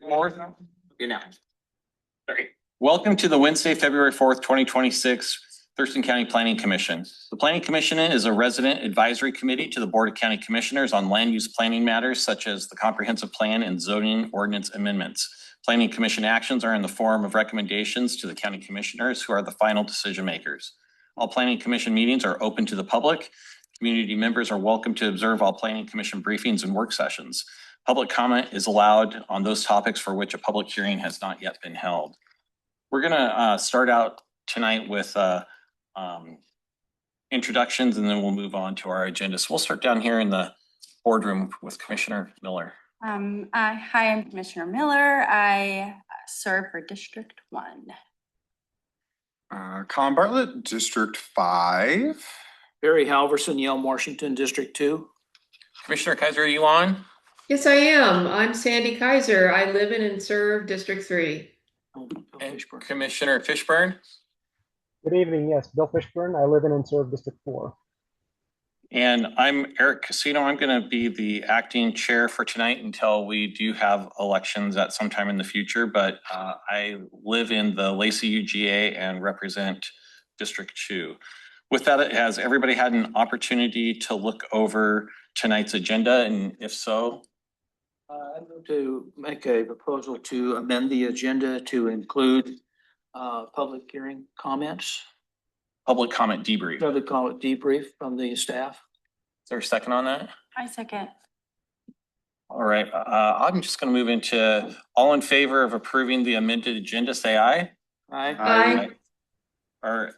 You're now. Sorry. Welcome to the Wednesday, February 4th, 2026 Thurston County Planning Commission. The Planning Commission is a resident advisory committee to the Board of County Commissioners on land use planning matters such as the comprehensive plan and zoning ordinance amendments. Planning Commission actions are in the form of recommendations to the county commissioners, who are the final decision makers. All Planning Commission meetings are open to the public. Community members are welcome to observe all Planning Commission briefings and work sessions. Public comment is allowed on those topics for which a public hearing has not yet been held. We're gonna start out tonight with introductions, and then we'll move on to our agenda. So we'll start down here in the boardroom with Commissioner Miller. Hi, I'm Commissioner Miller. I serve for District 1. Colin Bartlett, District 5. Barry Halverson, Yale, Washington, District 2. Commissioner Kaiser, are you on? Yes, I am. I'm Sandy Kaiser. I live in and serve District 3. And Commissioner Fishburne? Good evening. Yes, Bill Fishburne. I live in and serve District 4. And I'm Eric Casino. I'm going to be the acting chair for tonight until we do have elections at some time in the future. But I live in the Lacey UGA and represent District 2. With that, has everybody had an opportunity to look over tonight's agenda? And if so? I'd like to make a proposal to amend the agenda to include public hearing comments. Public comment debrief. Public comment debrief from the staff. Is there a second on that? I second. All right, I'm just going to move into all in favor of approving the amended agenda, say aye. Aye. Our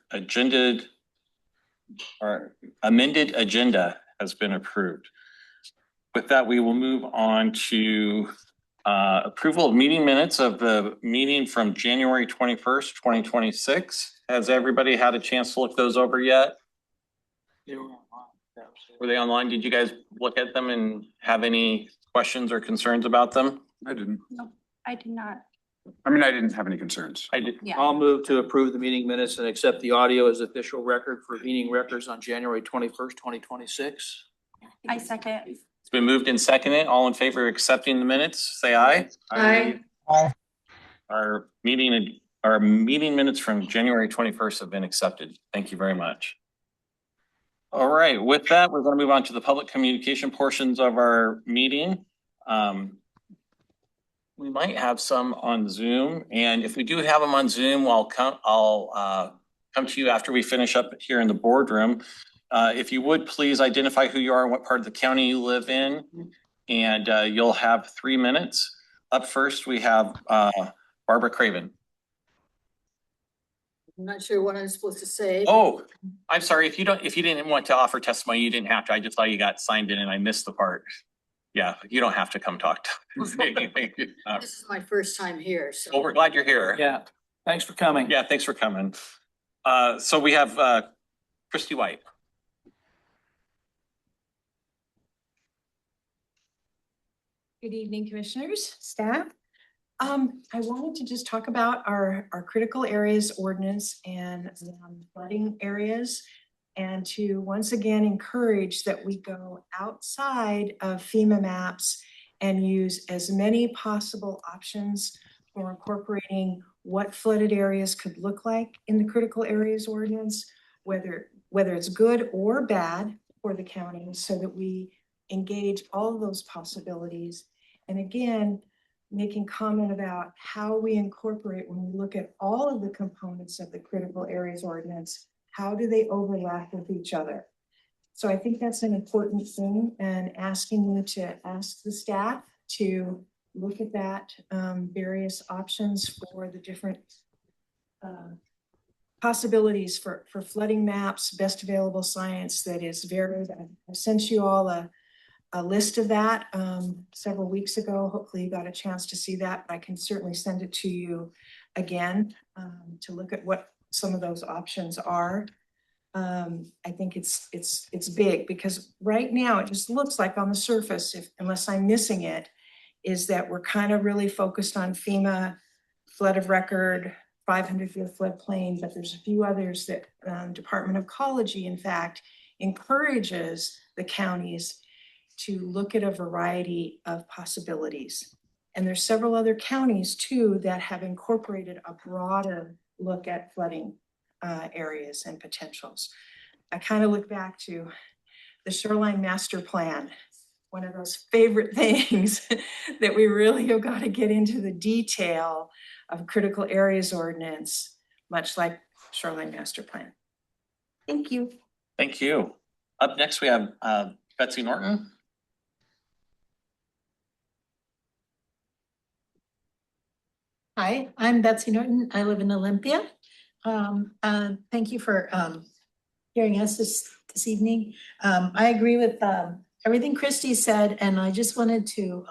amended agenda has been approved. With that, we will move on to approval of meeting minutes of the meeting from January 21st, 2026. Has everybody had a chance to look those over yet? Were they online? Did you guys look at them and have any questions or concerns about them? I didn't. No, I did not. I mean, I didn't have any concerns. I did. Yeah. I'll move to approve the meeting minutes and accept the audio as official record for meeting records on January 21st, 2026. I second. It's been moved and seconded. All in favor of accepting the minutes, say aye. Aye. Aye. Our meeting minutes from January 21st have been accepted. Thank you very much. All right, with that, we're going to move on to the public communication portions of our meeting. We might have some on Zoom, and if we do have them on Zoom, I'll come to you after we finish up here in the boardroom. If you would please identify who you are and what part of the county you live in, and you'll have 3 minutes. Up first, we have Barbara Craven. I'm not sure what I'm supposed to say. Oh, I'm sorry. If you didn't want to offer testimony, you didn't have to. I just thought you got signed in and I missed the part. Yeah, you don't have to come talk to us. This is my first time here, so. Well, we're glad you're here. Yeah, thanks for coming. Yeah, thanks for coming. So we have Christy White. Good evening, commissioners, staff. I wanted to just talk about our critical areas ordinance and flooding areas, and to once again encourage that we go outside of FEMA maps and use as many possible options for incorporating what flooded areas could look like in the critical areas ordinance, whether it's good or bad for the county, so that we engage all of those possibilities. And again, making comment about how we incorporate, when we look at all of the components of the critical areas ordinance, how do they overlap with each other? So I think that's an important thing, and asking you to ask the staff to look at that, various options for the different possibilities for flooding maps, best available science that is varied. I sent you all a list of that several weeks ago. Hopefully you got a chance to see that, but I can certainly send it to you again to look at what some of those options are. I think it's big, because right now it just looks like on the surface, unless I'm missing it, is that we're kind of really focused on FEMA, flood of record, 500-year floodplain, but there's a few others that Department of Ecology, in fact, encourages the counties to look at a variety of possibilities. And there's several other counties too that have incorporated a broader look at flooding areas and potentials. I kind of look back to the Shoreline Master Plan, one of those favorite things that we really have got to get into the detail of critical areas ordinance, much like Shoreline Master Plan. Thank you. Thank you. Up next, we have Betsy Norton. Hi, I'm Betsy Norton. I live in Olympia. Thank you for hearing us this evening. I agree with everything Christy said, and I just wanted to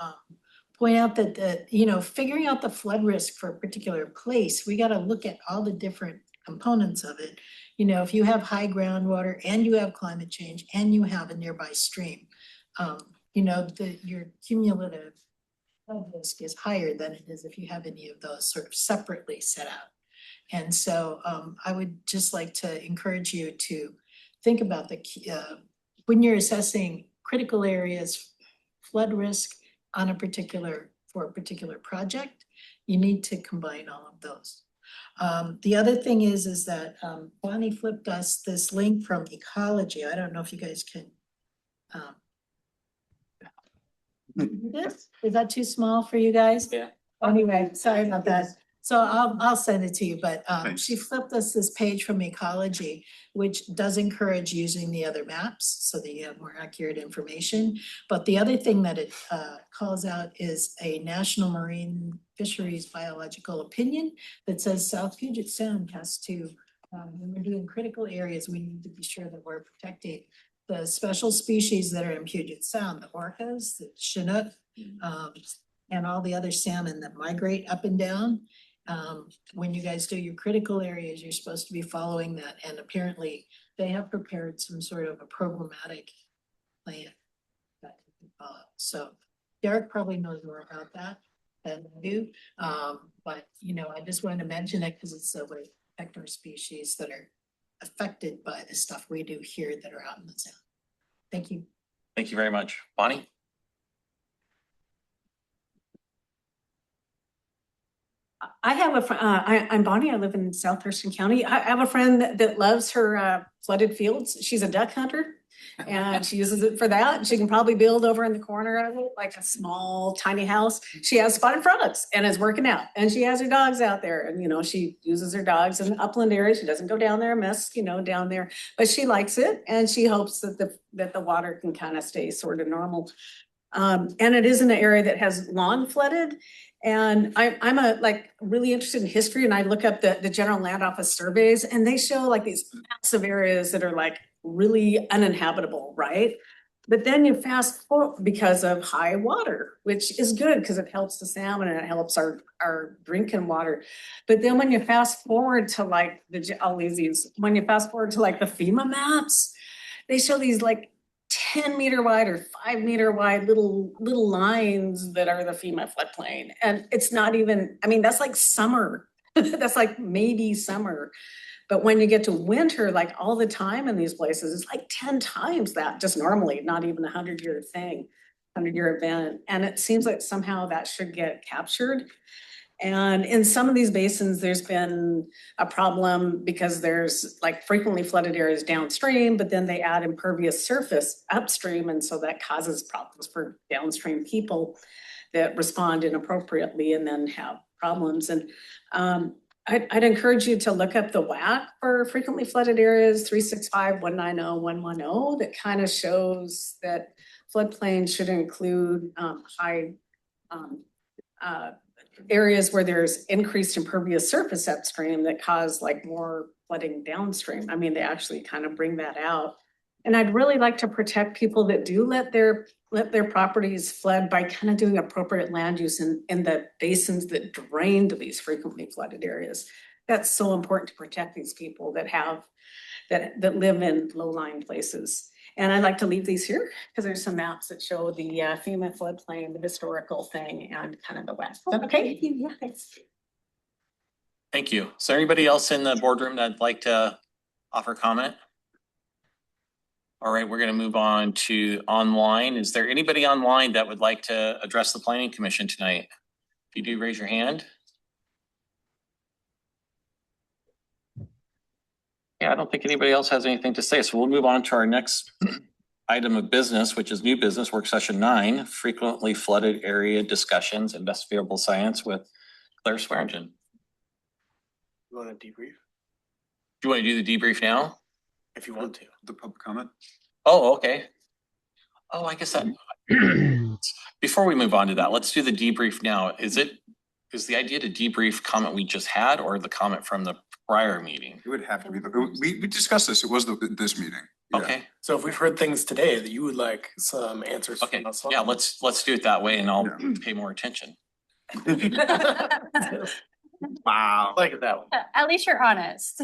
point out that figuring out the flood risk for a particular place, we got to look at all the different components of it. If you have high groundwater and you have climate change and you have a nearby stream, your cumulative flood risk is higher than it is if you have any of those sort of separately set out. And so I would just like to encourage you to think about when you're assessing critical areas, flood risk for a particular project, you need to combine all of those. The other thing is that Bonnie flipped us this link from Ecology. I don't know if you guys can. This is that too small for you guys? Yeah. Anyway, sorry about that. So I'll send it to you, but Thanks. she flipped us this page from Ecology, which does encourage using the other maps so that you have more accurate information. But the other thing that it calls out is a National Marine Fisheries Biological Opinion that says South Puget Sound has to, when we're doing critical areas, we need to be sure that we're protecting the special species that are in Puget Sound, the orcas, the Chinook, and all the other salmon that migrate up and down. When you guys do your critical areas, you're supposed to be following that. And apparently they have prepared some sort of a programmatic plan that you can follow. So Derek probably knows more about that than I do. But I just wanted to mention it because it's a way to protect our species that are affected by the stuff we do here that are out in the sound. Thank you. Thank you very much. Bonnie? I have I'm Bonnie. I live in South Thurston County. I have a friend that loves her flooded fields. She's a duck hunter and she uses it for that. She can probably build over in the corner of it, like a small, tiny house. She has spotted frogs and is working out, and she has her dogs out there, and she uses her dogs in the upland area. She doesn't go down there and mess, down there, but she likes it, and she hopes that the water can kind of stay sort of normal. And it is in an area that has long flooded. And I'm really interested in history, and I look up the General Land Office surveys, and they show like these massive areas that are like really uninhabitable, right? But then you fast forward because of high water, which is good because it helps the salmon and it helps our drinking water. But then when you fast forward to like when you fast forward to like the FEMA maps, they show these like 10-meter wide or 5-meter wide little lines that are the FEMA floodplain. And it's not even, that's like summer. That's like maybe summer. But when you get to winter, like all the time in these places, it's like 10 times that just normally, not even a 100-year thing, 100-year event. And it seems like somehow that should get captured. And in some of these basins, there's been a problem because there's like frequently flooded areas downstream, but then they add impervious surface upstream. And so that causes problems for downstream people that respond inappropriately and then have problems. And I'd encourage you to look up the WAC for frequently flooded areas, 365-190-110, that kind of shows that floodplains should include high areas where there's increased impervious surface upstream that cause like more flooding downstream. They actually kind of bring that out. And I'd really like to protect people that do let their properties flood by kind of doing appropriate land use in the basins that drain to these frequently flooded areas. That's so important to protect these people that live in low-lying places. And I'd like to leave these here because there's some maps that show the FEMA floodplain, the historical thing, and kind of the west. Okay. Yeah, thanks. Thank you. Is there anybody else in the boardroom that'd like to offer comment? All right, we're going to move on to online. Is there anybody online that would like to address the Planning Commission tonight? you do raise your hand. Yeah, I don't think anybody else has anything to say, so we'll move on to our next item of business, which is new business, work session 9, frequently flooded area discussions, investigatable science with Claire Swearingen. You want to debrief? Do you want to do the debrief now? If you want to. The public comment? Oh, okay. Oh, I guess that, before we move on to that, let's do the debrief now. Is the idea to debrief comment we just had or the comment from the prior meeting? It would have to be, we discussed this, it was this meeting. Yeah. Okay, So if we've heard things today that you would like some answers okay, from us. yeah, let's do it that way and I'll Yeah. pay more attention. Wow. Like it that one. At least you're honest.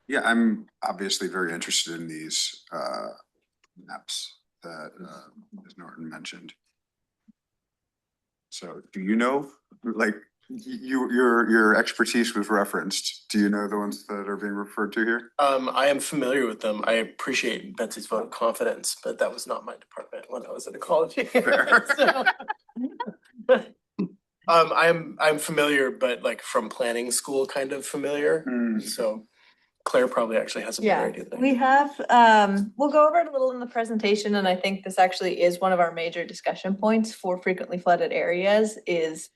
Yeah, I'm obviously very interested in these maps that Ms. Norton mentioned. So do you know, like, your expertise was referenced. Do you know the ones that are being referred to here? I am familiar with them. I appreciate Betsy's vote of confidence, but that was not my department when I was in ecology. Fair. So, I'm familiar, but like from planning school, kind of familiar. So Claire probably actually has a better Yeah, idea than I we do. have, we'll go over it a little in the presentation, and I think this actually is one of our major discussion points for frequently flooded areas is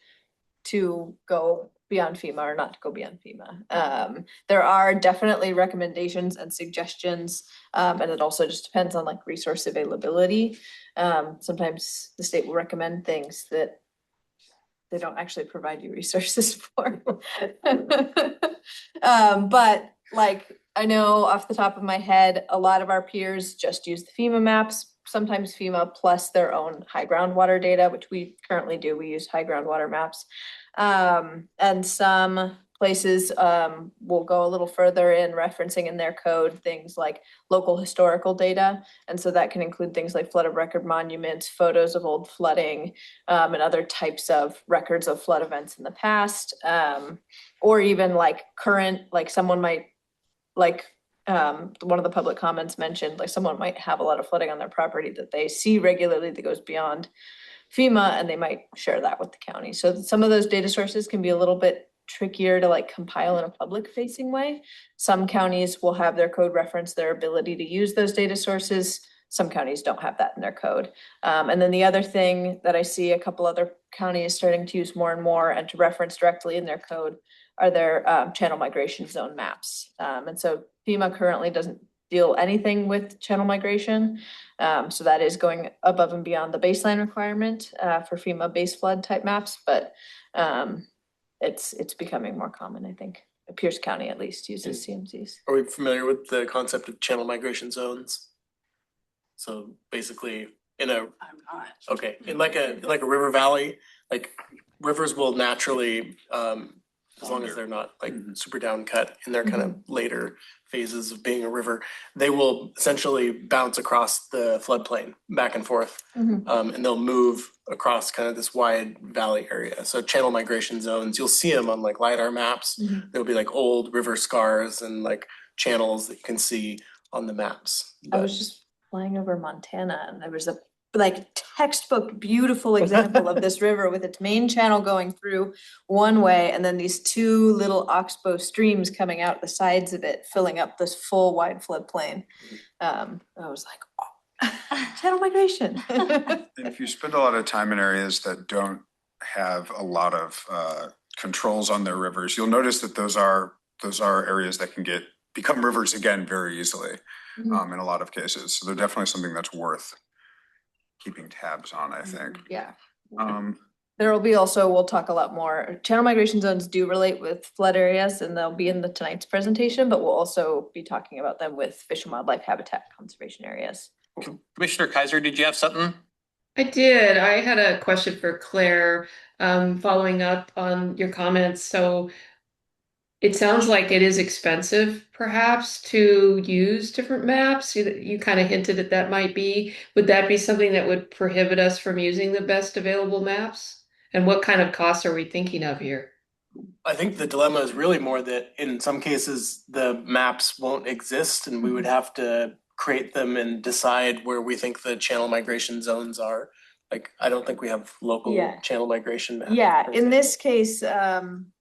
to go beyond FEMA or not to go beyond FEMA. There are definitely recommendations and suggestions, and it also just depends on like resource availability. Sometimes the state will recommend things that they don't actually provide you resources for. But like, I know off the top of my head, a lot of our peers just use the FEMA maps, sometimes FEMA plus their own high groundwater data, which we currently do. We use high groundwater maps. And some places will go a little further in referencing in their code things like local historical data. And so that can include things like flood of record monuments, photos of old flooding, and other types of records of flood events in the past. Or even like current, like someone might, like one of the public comments mentioned, like someone might have a lot of flooding on their property that they see regularly that goes beyond FEMA, and they might share that with the county. So some of those data sources can be a little bit trickier to like compile in a public facing way. Some counties will have their code reference their ability to use those data sources. Some counties don't have that in their code. And then the other thing that I see a couple other counties starting to use more and more and to reference directly in their code are their channel migration zone maps. And so FEMA currently doesn't deal anything with channel migration. So that is going above and beyond the baseline requirement for FEMA base flood type maps, but it's becoming more common, I think. Pierce County at least uses CMZs. Are we familiar with the concept of channel migration zones? So basically in a, I'm not. okay, in like a river valley, like rivers will naturally, as long as they're not like super down cut in their kind of later phases of being a river, they will essentially bounce across the floodplain back and forth. And they'll move across kind of this wide valley area. So channel migration zones, you'll see them on like LiDAR maps. There'll be like old river scars and like channels that you can see on the maps. I was just flying over Montana and there was a like textbook beautiful example of this river with its main channel going through one way and then these two little oxbow streams coming out the sides of it, filling up this full wide floodplain. I was like, oh, channel migration. And if you spend a lot of time in areas that don't have a lot of controls on their rivers, you'll notice that those are areas that can become rivers again very easily in a lot of cases. So they're definitely something that's worth keeping tabs on, I think. Yeah. There will be also, we'll talk a lot more. Channel migration zones do relate with flood areas and they'll be in tonight's presentation, but we'll also be talking about them with fish and wildlife habitat conservation areas. Commissioner Kaiser, did you have something? I did. I had a question for Claire, following up on your comments. So it sounds like it is expensive, perhaps, to use different maps. You kind of hinted that that might be. Would that be something that would prohibit us from using the best available maps? And what kind of costs are we thinking of here? I think the dilemma is really more that in some cases, the maps won't exist and we would have to create them and decide where we think the channel migration zones are. Like, I don't think we have local Yeah. channel migration maps. Yeah, per in se. this case,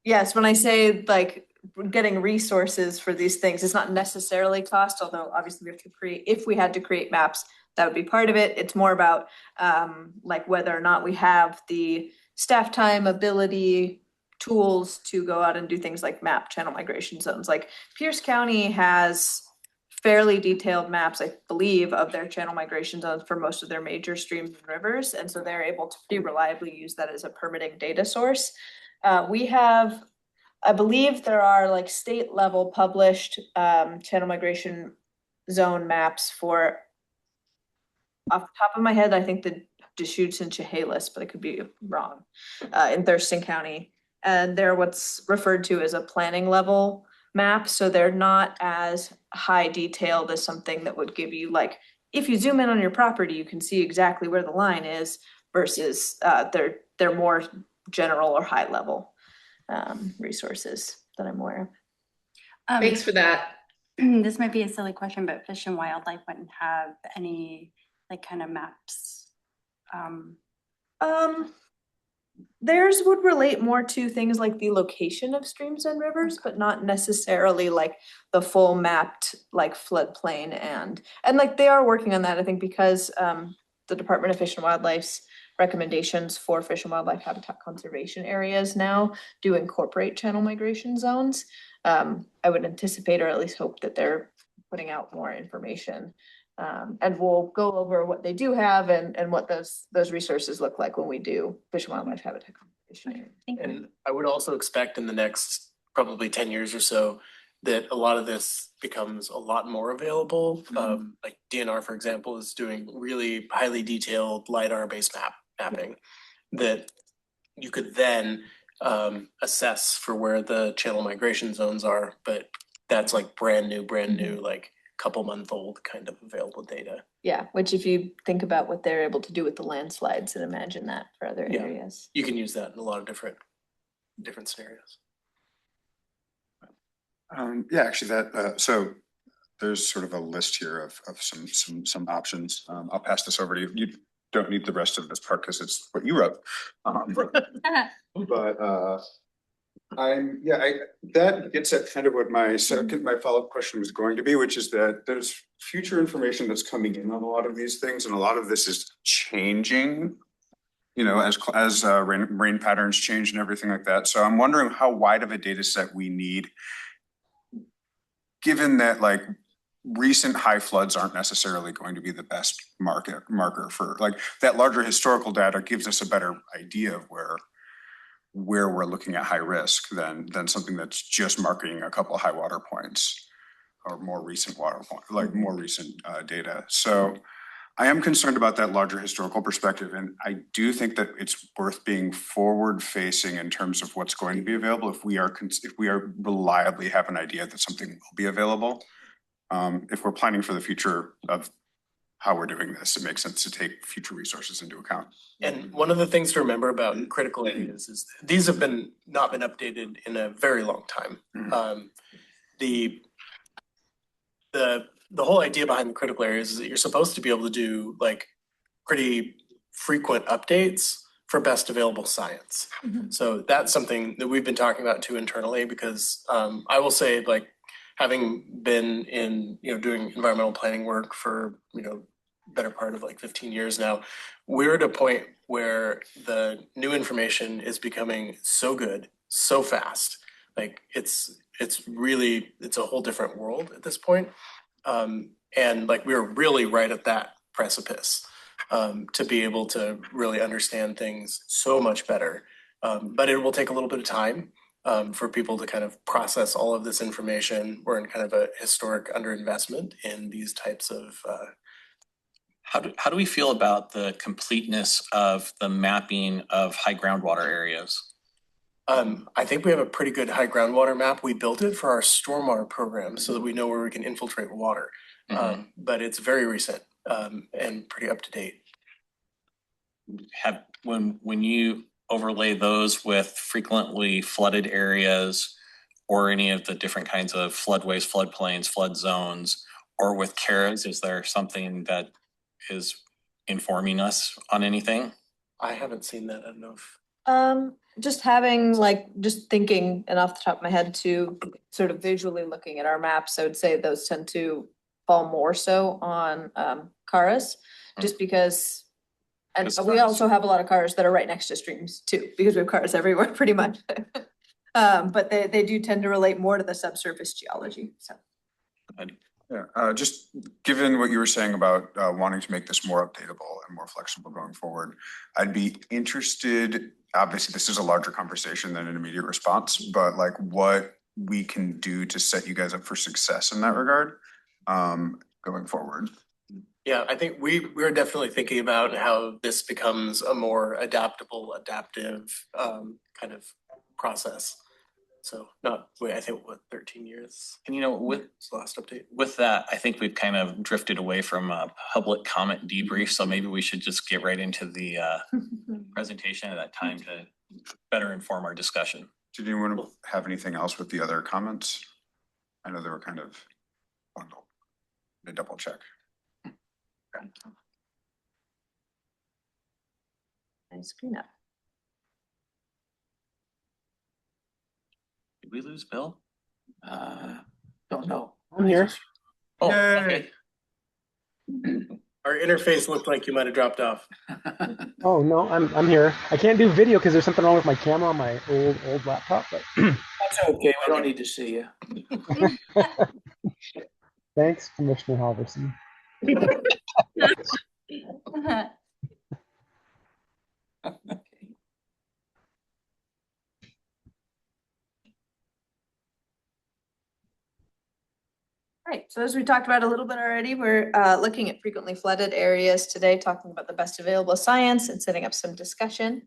yes, when I say like getting resources for these things, it's not necessarily cost, although obviously we have to create, if we had to create maps, that would be part of it. It's more about like whether or not we have the staff time, ability, tools to go out and do things like map channel migration zones. Like Pierce County has fairly detailed maps, I believe, of their channel migration zones for most of their major streams and rivers. And so they're able to pretty reliably use that as a permitting data source. We have, I believe there are like state level published channel migration zone maps for, off the top of my head, I think the Deschutes and Chehalis, but I could be wrong, in Thurston County. And they're what's referred to as a planning level map, so they're not as high detailed as something that would give you like, if you zoom in on your property, you can see exactly where the line is versus they're more general or high level resources that I'm aware of. Thanks for that. This might be a silly question, but Fish and Wildlife wouldn't have any like kind of maps. Theirs would relate more to things like the location of streams and rivers, but not necessarily like the full mapped like floodplain and like they are working on that, I think, because the Department of Fish and Wildlife's recommendations for fish and wildlife habitat conservation areas now do incorporate channel migration zones. I would anticipate or at least hope that they're putting out more information. And we'll go over what they do have and what those resources look like when we do fish and wildlife habitat conservation. And I would also expect in the next probably 10 years or so that a lot of this becomes a lot more available. Like DNR, for example, is doing really highly detailed LiDAR-based mapping that you could then assess for where the channel migration zones are, but that's like brand new, like couple-month-old kind of available data. Yeah, which if you think about what they're able to do with the landslides and imagine that for other areas. You can use that in a lot of different scenarios. Yeah, actually that, so there's sort of a list here of some options. I'll pass this over to you. You don't need the rest of this part because it's what you wrote. But that gets at kind of what my follow-up question was going to be, which is that there's future information that's coming in on a lot of these things, and a lot of this is changing, you know, as rain patterns change and everything like that. So I'm wondering how wide of a data set we need, given that like recent high floods aren't necessarily going to be the best marker for like that. Larger historical data gives us a better idea of where we're looking at high risk than something that's just marking a couple of high water points or more recent more recent data. So I am concerned about that larger historical perspective, and I do think that it's worth being forward facing in terms of what's going to be available if we are reliably have an idea that something will be available. If we're planning for the future of how we're doing this, it makes sense to take future resources into account. And one of the things to remember about critical areas is these have not been updated in a very long time. The whole idea behind the critical areas is that you're supposed to be able to do like pretty frequent updates for best available science. So that's something that we've been talking about too internally, because I will say, like, having been in, doing environmental planning work for, better part of like 15 years now, we're at a point where the new information is becoming so good, so fast. Like it's a whole different world at this point. And like we're really right at that precipice to be able to really understand things so much better. But it will take a little bit of time for people to kind of process all of this information. We're in kind of a historic underinvestment in these types of How do we feel about the completeness of the mapping of high groundwater areas? I think we have a pretty good high groundwater map. We built it for our stormwater program so that we know where we can infiltrate water. But it's very recent and pretty up to date. When you overlay those with frequently flooded areas or any of the different kinds of floodways, floodplains, flood zones, or with CARES, is there something that is informing us on anything? I haven't seen that. I don't know if. Just having just thinking and off the top of my head too, sort of visually looking at our maps, I would say those tend to fall more so on Caras, just because. And we also have a lot of cars that are right next to streams too, because we have cars everywhere pretty much. But they do tend to relate more to the subsurface geology, so. Yeah, just given what you were saying about wanting to make this more updatable and more flexible going forward, I'd be interested, obviously this is a larger conversation than an immediate response, but like what we can do to set you guys up for success in that regard going forward. Yeah, I think we're definitely thinking about how this becomes a more adaptive kind of process. So I think 13 years. And you know, with the last update. With that, I think we've kind of drifted away from a public comment debrief, so maybe we should just get right into the presentation at that time to better inform our discussion. Did anyone have anything else with the other comments? I know they were kind of bundled. To double check. Nice screen up. Did we lose Bill? Don't know. I'm here. Oh, Yay. okay. Our interface looked like you might have dropped off. Oh no, I'm here. I can't do video because there's something wrong with my camera on my old laptop. But That's okay. We don't need to see you. thanks, Commissioner Halverson. Right, so as we talked about a little bit already, we're looking at frequently flooded areas today, talking about the best available science and setting up some discussion.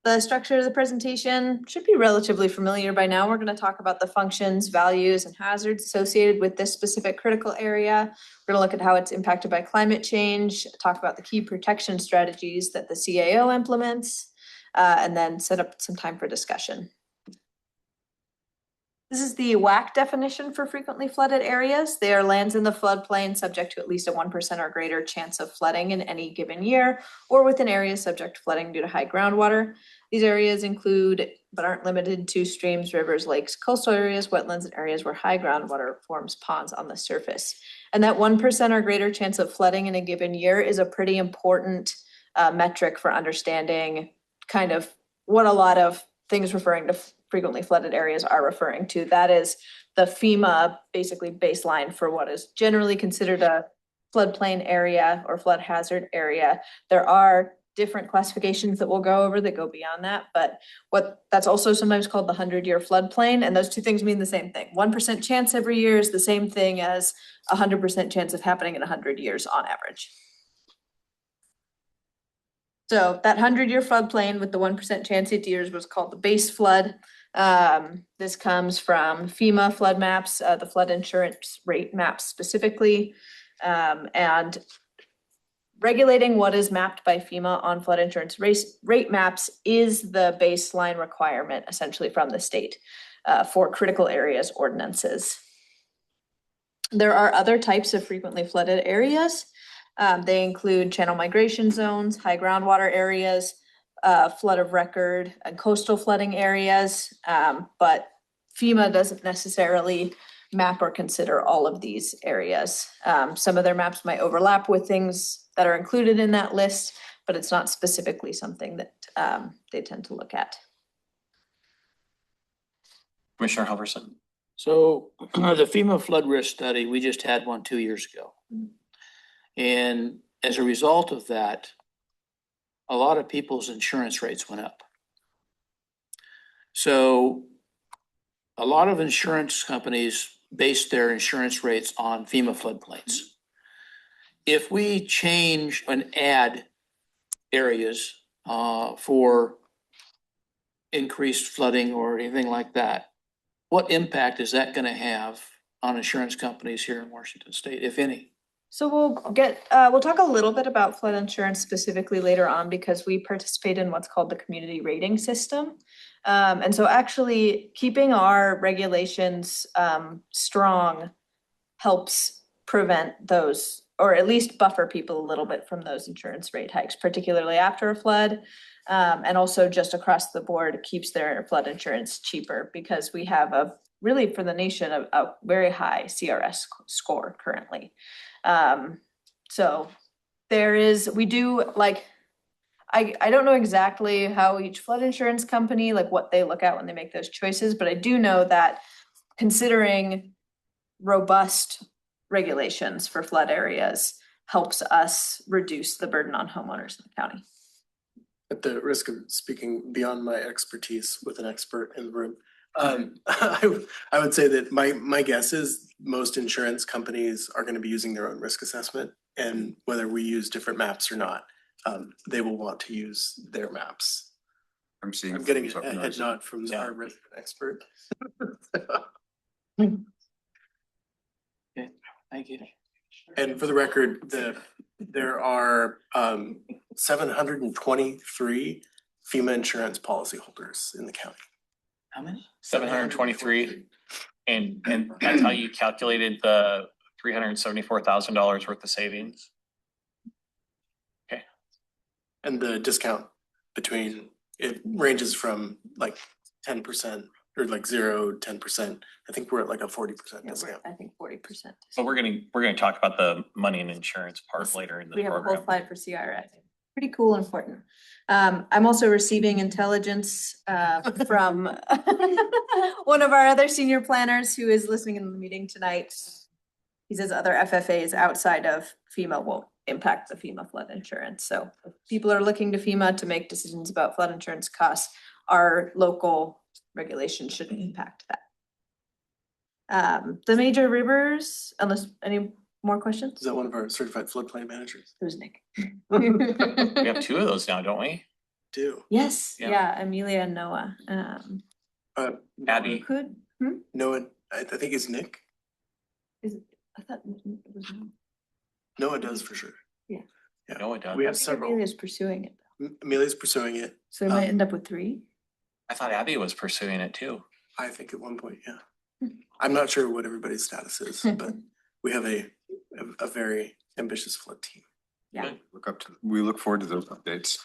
The structure of the presentation should be relatively familiar by now. We're going to talk about the functions, values, and hazards associated with this specific critical area. We're going to look at how it's impacted by climate change, talk about the key protection strategies that the CAO implements, and then set up some time for discussion. This is the WAC definition for frequently flooded areas. They are lands in the floodplain subject to at least a 1% or greater chance of flooding in any given year, or within areas subject to flooding due to high groundwater. These areas include, but aren't limited to, streams, rivers, lakes, coastal areas, wetlands, and areas where high groundwater forms ponds on the surface. And that 1% or greater chance of flooding in a given year is a pretty important metric for understanding kind of what a lot of things referring to frequently flooded areas are referring to. That is the FEMA basically baseline for what is generally considered a floodplain area or flood hazard area. There are different classifications that we'll go over that go beyond that, but that's also sometimes called the 100-year floodplain, and those two things mean the same thing. 1% chance every year is the same thing as 100% chance of happening in 100 years on average. So that 100-year floodplain with the 1% chance each years was called the base flood. This comes from FEMA flood maps, the flood insurance rate maps specifically, and regulating what is mapped by FEMA on flood insurance rate maps is the baseline requirement essentially from the state for critical areas ordinances. There are other types of frequently flooded areas. They include channel migration zones, high groundwater areas, flood of record, and coastal flooding areas, but FEMA doesn't necessarily map or consider all of these areas. Some of their maps might overlap with things that are included in that list, but it's not specifically something that they tend to look at. Commissioner Halverson. So the FEMA flood risk study, we just had one 2 years ago. And as a result of that, a lot of people's insurance rates went up. So a lot of insurance companies base their insurance rates on FEMA floodplains. If we change and add areas for increased flooding or anything like that, what impact is that going to have on insurance companies here in Washington State, if any? So we'll talk a little bit about flood insurance specifically later on because we participate in what's called the community rating system. And so actually keeping our regulations strong helps prevent those or at least buffer people a little bit from those insurance rate hikes, particularly after a flood. And also just across the board keeps their flood insurance cheaper because we have really for the nation, a very high CRS score currently. So we do like, I don't know exactly how each flood insurance company, like what they look at when they make those choices, but I do know that considering robust regulations for flood areas helps us reduce the burden on homeowners in the county. At the risk of speaking beyond my expertise with an expert in the room, I would say that my guess is most insurance companies are going to be using their own risk assessment, and whether we use different maps or not, they will want to use their maps. I'm getting a head nod from our resident expert. Okay, thank you. And for the record, there are 723 FEMA insurance policyholders in the county. How many? 723. And that's how you calculated the $374,000 worth of savings? Okay. And the discount it ranges from like 10% or like 0 to 10%. I think we're at like a 40% discount. I think 40%. So we're gonna talk about the money and insurance part later in the We have a program. whole slide for CRS. Pretty cool and important. I'm also receiving intelligence from one of our other senior planners who is listening in the meeting tonight. He says other FFAs outside of FEMA won't impact the FEMA flood insurance. So if people are looking to FEMA to make decisions about flood insurance costs, our local regulation shouldn't impact that. The major rivers, unless any more questions? Is that one of our certified floodplain managers? Who's Nick? We have two of those now, don't we? Do. Yes, Yeah. yeah, Amelia and Noah. Abby. Could, Noah, I think it's Nick. I thought it was Noah. Noah does for sure. Yeah. Yeah. Noah does. We I have think several. Amelia's pursuing it, Amelia's pursuing it. so we might end up with 3. I thought Abby was pursuing it too. I think at one point, yeah. I'm not sure what everybody's status is, but we have a very ambitious flood team. Yeah. We look forward to those updates.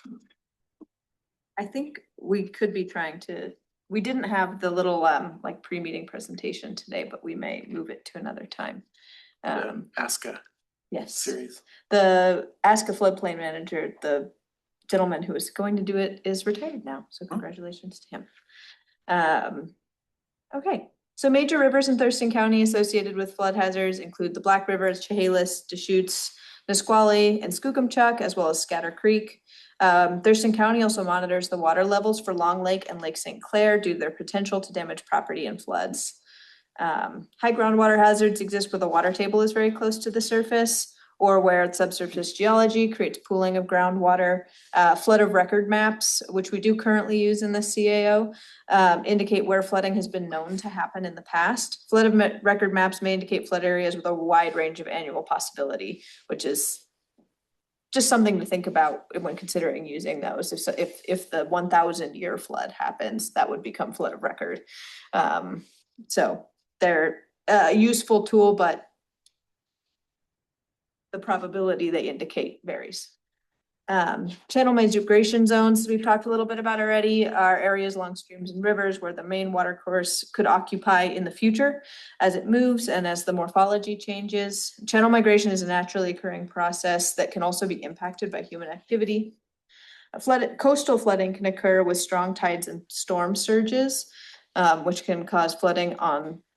I think we could be trying to, we didn't have the little like pre-meeting presentation today, but we may move it to another time. The ASCA Yes, series. the Ask a Floodplain Manager, the gentleman who is going to do it is retired now, so congratulations to him. Okay, so major rivers in Thurston County associated with flood hazards include the Black Rivers, Chehalis, Deschutes, Nisqually, and Skookumchuck, as well as Scatter Creek. Thurston County also monitors the water levels for Long Lake and Lake St. Clair due to their potential to damage property and floods. High groundwater hazards exist where the water table is very close to the surface or where subsurface geology creates pooling of groundwater. Flood of record maps, which we do currently use in the CAO, indicate where flooding has been known to happen in the past. Flood of record maps may indicate flood areas with a wide range of annual possibility, which is just something to think about when considering using those. If the 1,000-year flood happens, that would become flood of record. So they're a useful tool, but the probability they indicate varies. Channel migration zones, we've talked a little bit about already, are areas along streams and rivers where the main water course could occupy in the future as it moves and as the morphology changes. Channel migration is a naturally occurring process that can also be impacted by human activity. Coastal flooding can occur with strong tides and storm surges, which can cause flooding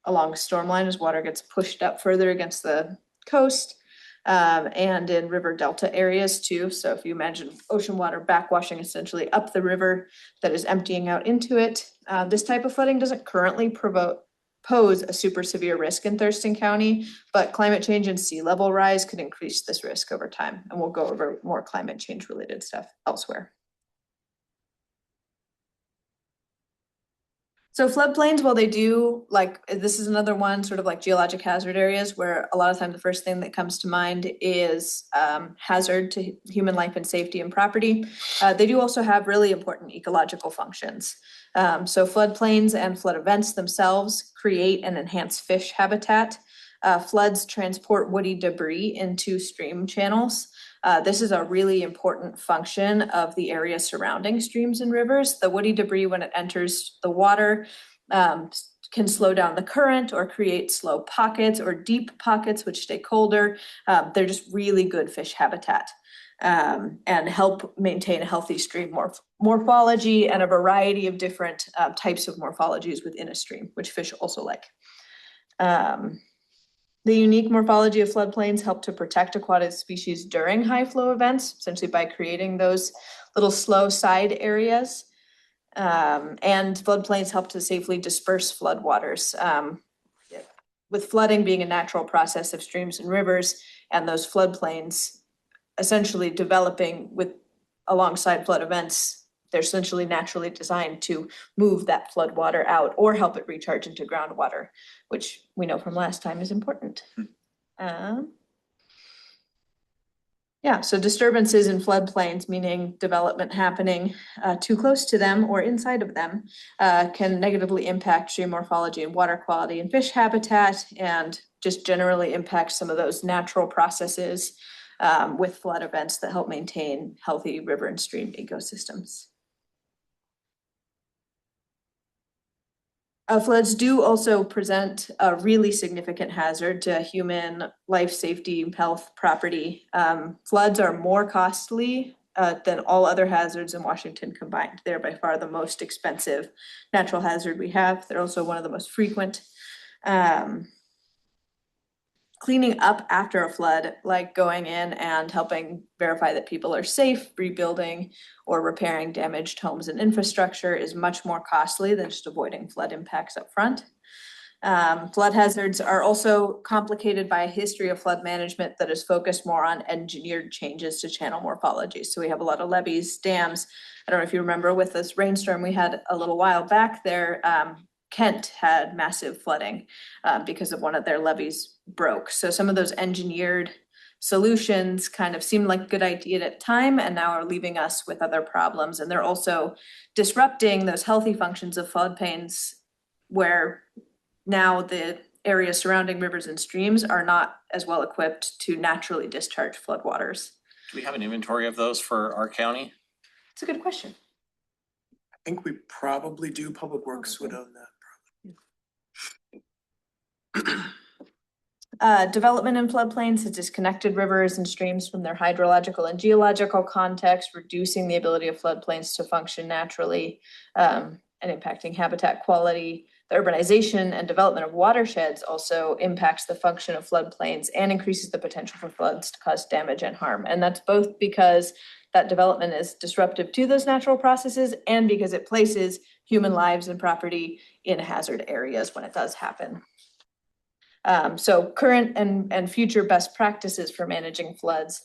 along stormline as water gets pushed up further against the coast. And in river delta areas too. So if you imagine ocean water backwashing essentially up the river that is emptying out into it, this type of flooding doesn't currently pose a super severe risk in Thurston County, but climate change and sea level rise could increase this risk over time. And we'll go over more climate change related stuff elsewhere. So floodplains, while they do, like, this is another one, sort of like geologic hazard areas where a lot of time the first thing that comes to mind is hazard to human life and safety and property. They do also have really important ecological functions. So floodplains and flood events themselves create and enhance fish habitat. Floods transport woody debris into stream channels. This is a really important function of the area surrounding streams and rivers. The woody debris, when it enters the water, can slow down the current or create slow pockets or deep pockets, which stay colder. They're just really good fish habitat. And help maintain a healthy stream morphology and a variety of different types of morphologies within a stream, which fish also like. The unique morphology of floodplains help to protect aquatic species during high flow events, essentially by creating those little slow side areas. And floodplains help to safely disperse floodwaters. With flooding being a natural process of streams and rivers, and those floodplains essentially developing alongside flood events, they're essentially naturally designed to move that flood water out or help it recharge into groundwater, which we know from last time is important. So disturbances in floodplains, meaning development happening too close to them or inside of them, can negatively impact stream morphology and water quality and fish habitat, and just generally impact some of those natural processes with flood events that help maintain healthy river and stream ecosystems. Floods do also present a really significant hazard to human life, safety, health, property. Floods are more costly than all other hazards in Washington combined. They're by far the most expensive natural hazard we have. They're also one of the most frequent. Cleaning up after a flood, like going in and helping verify that people are safe, rebuilding or repairing damaged homes and infrastructure, is much more costly than just avoiding flood impacts up front. Flood hazards are also complicated by a history of flood management that is focused more on engineered changes to channel morphology. So we have a lot of levees, dams. I don't know if you remember with this rainstorm we had a little while back there, Kent had massive flooding because of one of their levees broke. So some of those engineered solutions kind of seemed like a good idea at the time and now are leaving us with other problems. And they're also disrupting those healthy functions of floodplains, where now the areas surrounding rivers and streams are not as well equipped to naturally discharge floodwaters. Do we have an inventory of those for our county? It's a good question. I think we probably do. Public Works would own that. Development in floodplains has disconnected rivers and streams from their hydrological and geological context, reducing the ability of floodplains to function naturally, and impacting habitat quality. The urbanization and development of watersheds also impacts the function of floodplains and increases the potential for floods to cause damage and harm. And that's both because that development is disruptive to those natural processes and because it places human lives and property in hazard areas when it does happen. So current and future best practices for managing floods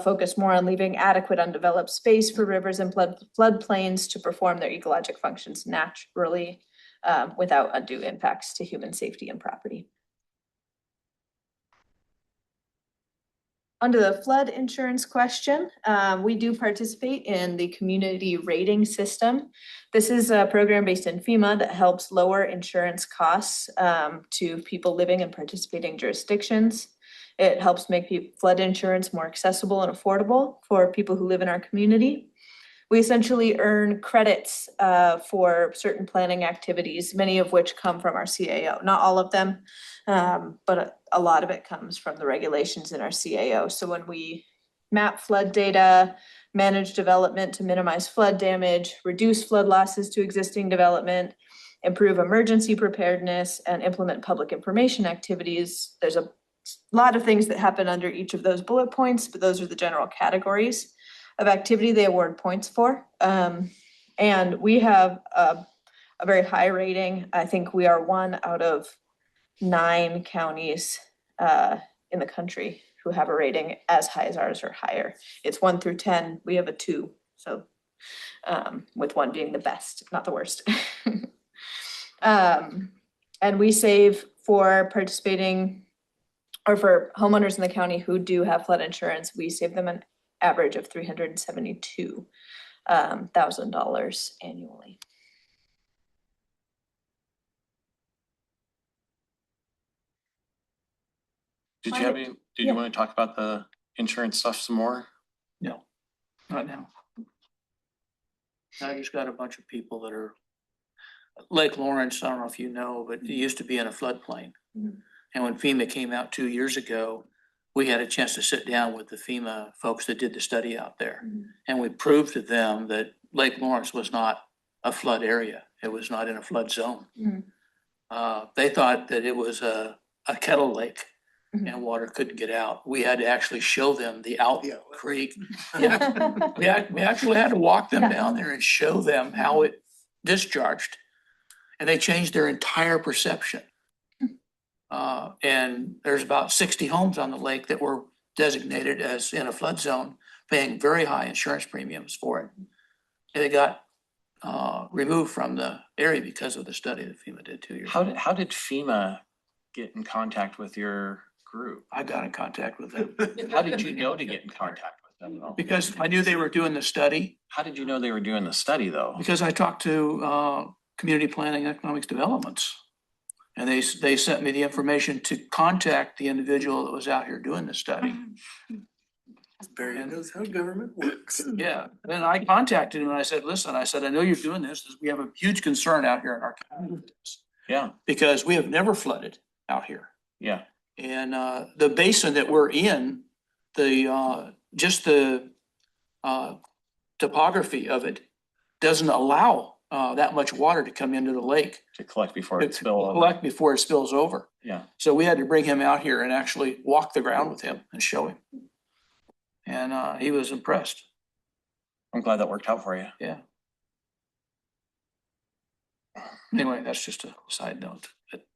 focus more on leaving adequate undeveloped space for rivers and floodplains to perform their ecologic functions naturally without undue impacts to human safety and property. Under the flood insurance question, we do participate in the community rating system. This is a program based in FEMA that helps lower insurance costs to people living in participating jurisdictions. It helps make flood insurance more accessible and affordable for people who live in our community. We essentially earn credits for certain planning activities, many of which come from our CAO. Not all of them, but a lot of it comes from the regulations in our CAO. So when we map flood data, manage development to minimize flood damage, reduce flood losses to existing development, improve emergency preparedness, and implement public information activities, there's a lot of things that happen under each of those bullet points, but those are the general categories of activity they award points for. And we have a very high rating. I think we are 1 out of 9 counties in the country who have a rating as high as ours or higher. It's 1 through 10. We have a 2. So with 1 being the best, not the worst. And we save for participating or for homeowners in the county who do have flood insurance, we save them an average of $372,000 annually. Did you want to talk about the insurance stuff some more? No, not now. I just got a bunch of people that are, Lake Lawrence, I don't know if you know, but it used to be in a floodplain. And when FEMA came out 2 years ago, we had a chance to sit down with the FEMA folks that did the study out there. And we proved to them that Lake Lawrence was not a flood area. It was not in a flood zone. They thought that it was a kettle lake and water couldn't get out. We had to actually show them the out creek. Yeah. We actually had to walk them down there and show them how it discharged. And they changed their entire perception. And there's about 60 homes on the lake that were designated as in a flood zone, paying very high insurance premiums for it. And they got removed from the area because of the study that FEMA did 2 years ago. How did FEMA get in contact with your group? I got in contact with them. How did you know to get in contact with them though? Because I knew they were doing the study. How did you know they were doing the study though? Because I talked to community planning and economics developments. And they sent me the information to contact the individual that was out here doing the study. Barry knows how government works. Yeah, then I contacted him and I said, listen, I know you're doing this. We have a huge concern out here in our community. Yeah. Because we have never flooded out here. Yeah. And the basin that we're in, just the topography of it doesn't allow that much water to come into the lake. To collect before it spills over. Collect before it spills over. Yeah. So we had to bring him out here and actually walk the ground with him and show him. And he was impressed. I'm glad that worked out for you. Yeah. Anyway, that's just a side note.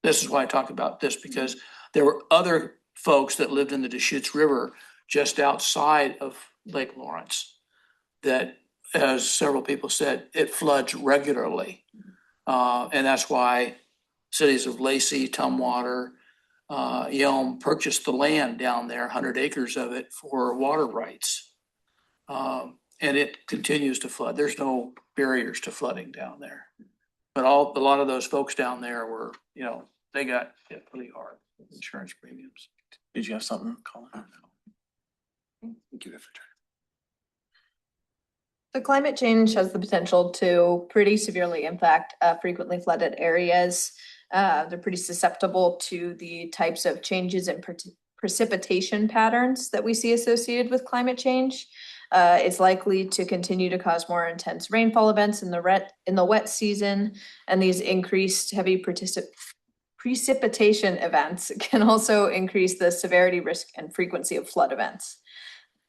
This is why I talk about this, because there were other folks that lived in the Deschutes River just outside of Lake Lawrence that, as several people said, it floods regularly. And that's why cities of Lacey, Tumwater, Yelm purchased the land down there, 100 acres of it, for water rights. And it continues to flood. There's no barriers to flooding down there. But a lot of those folks down there were, they got hit pretty hard with insurance premiums. Did you have something, Colin? Thank you for So climate change has the potential to pretty severely impact frequently flooded areas. They're pretty susceptible to the types of changes in precipitation patterns that we see associated with climate change. It's likely to continue to cause more intense rainfall events in the wet season, and these increased heavy precipitation events can also increase the severity, risk, and frequency of flood events.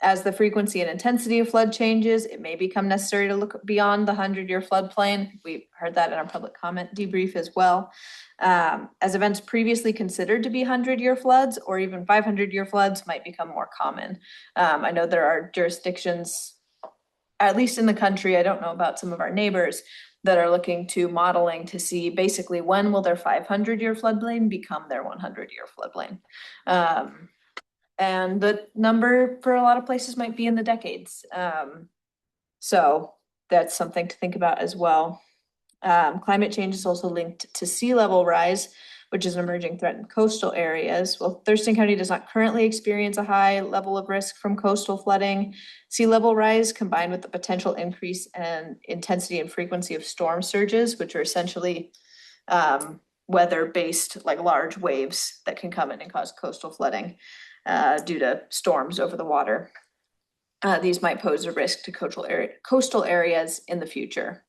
As the frequency and intensity of flood changes, it may become necessary to look beyond the 100-year floodplain. We heard that in our public comment debrief as well. As events previously considered to be 100-year floods or even 500-year floods might become more common. I know there are jurisdictions, at least in the country, I don't know about some of our neighbors, that are looking to modeling to see basically when will their 500-year floodplain become their 100-year floodplain. And the number for a lot of places might be in the decades. So that's something to think about as well. Climate change is also linked to sea level rise, which is an emerging threat in coastal areas. Well, Thurston County does not currently experience a high level of risk from coastal flooding. Sea level rise combined with the potential increase in intensity and frequency of storm surges, which are essentially weather-based, like large waves that can come in and cause coastal flooding due to storms over the water. These might pose a risk to coastal areas in the future.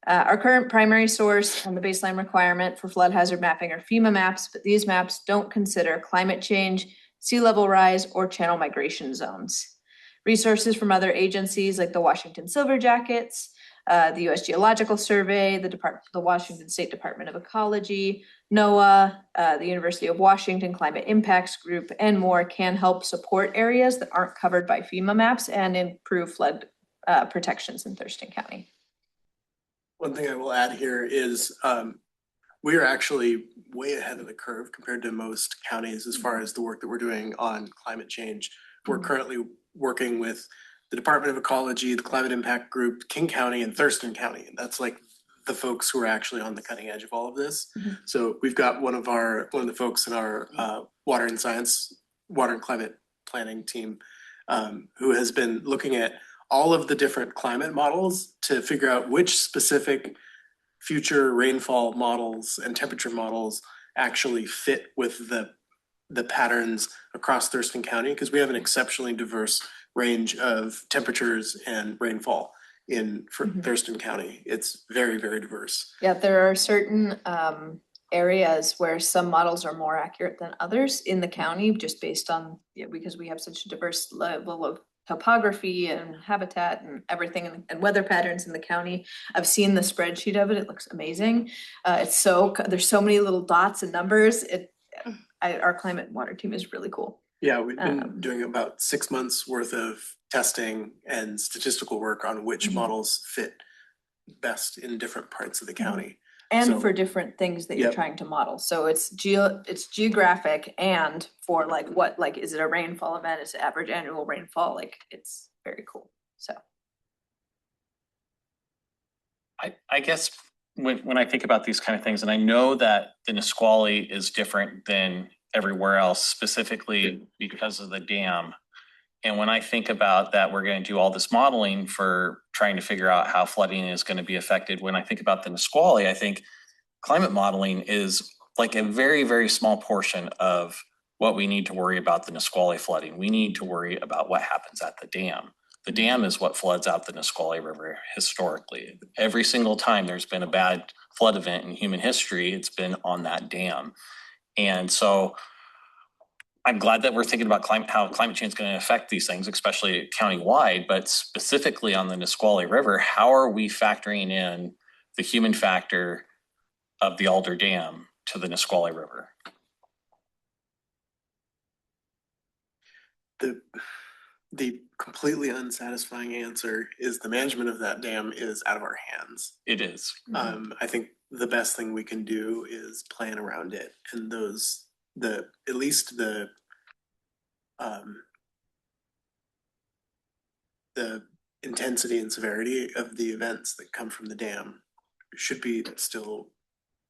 Our current primary source and the baseline requirement for flood hazard mapping are FEMA maps, but these maps don't consider climate change, sea level rise, or channel migration zones. Resources from other agencies like the Washington Silver Jackets, the U.S. Geological Survey, the Washington State Department of Ecology, NOAA, the University of Washington Climate Impacts Group, and more can help support areas that aren't covered by FEMA maps and improve flood protections in Thurston County. One thing I will add here is we are actually way ahead of the curve compared to most counties as far as the work that we're doing on climate change. We're currently working with the Department of Ecology, the Climate Impact Group, King County, and Thurston County. And that's like the folks who are actually on the cutting edge of all of this. So we've got one of the folks in our water and science water and climate planning team, who has been looking at all of the different climate models to figure out which specific future rainfall models and temperature models actually fit with the patterns across Thurston County, because we have an exceptionally diverse range of temperatures and rainfall for Thurston County. It's very, very diverse. Yeah, there are certain areas where some models are more accurate than others in the county, just based on, because we have such a diverse level of topography and habitat and everything, and weather patterns in the county. I've seen the spreadsheet of it. It looks amazing. There's so many little dots and numbers. Our climate water team is really cool. Yeah, we've been doing about 6 months worth of testing and statistical work on which models fit best in different parts of the county. And for different things that you're trying to model. So it's geographic, and for is it a rainfall event? Is it average annual rainfall? It's very cool. So I guess when I think about these kind of things, and I know that the Nisqually is different than everywhere else, specifically because of the dam. And when I think about that, we're going to do all this modeling for trying to figure out how flooding is going to be affected. When I think about the Nisqually, I think climate modeling is like a very, very small portion of what we need to worry about the Nisqually flooding. We need to worry about what happens at the dam. The dam is what floods out the Nisqually River historically. Every single time there's been a bad flood event in human history, it's been on that dam. And so I'm glad that we're thinking about how climate change is going to affect these things, especially countywide, but specifically on the Nisqually River. How are we factoring in the human factor of the Alder Dam to the Nisqually River? The completely unsatisfying answer is the management of that dam is out of our hands. It is. I think the best thing we can do is plan around it, and at least the intensity and severity of the events that come from the dam should be still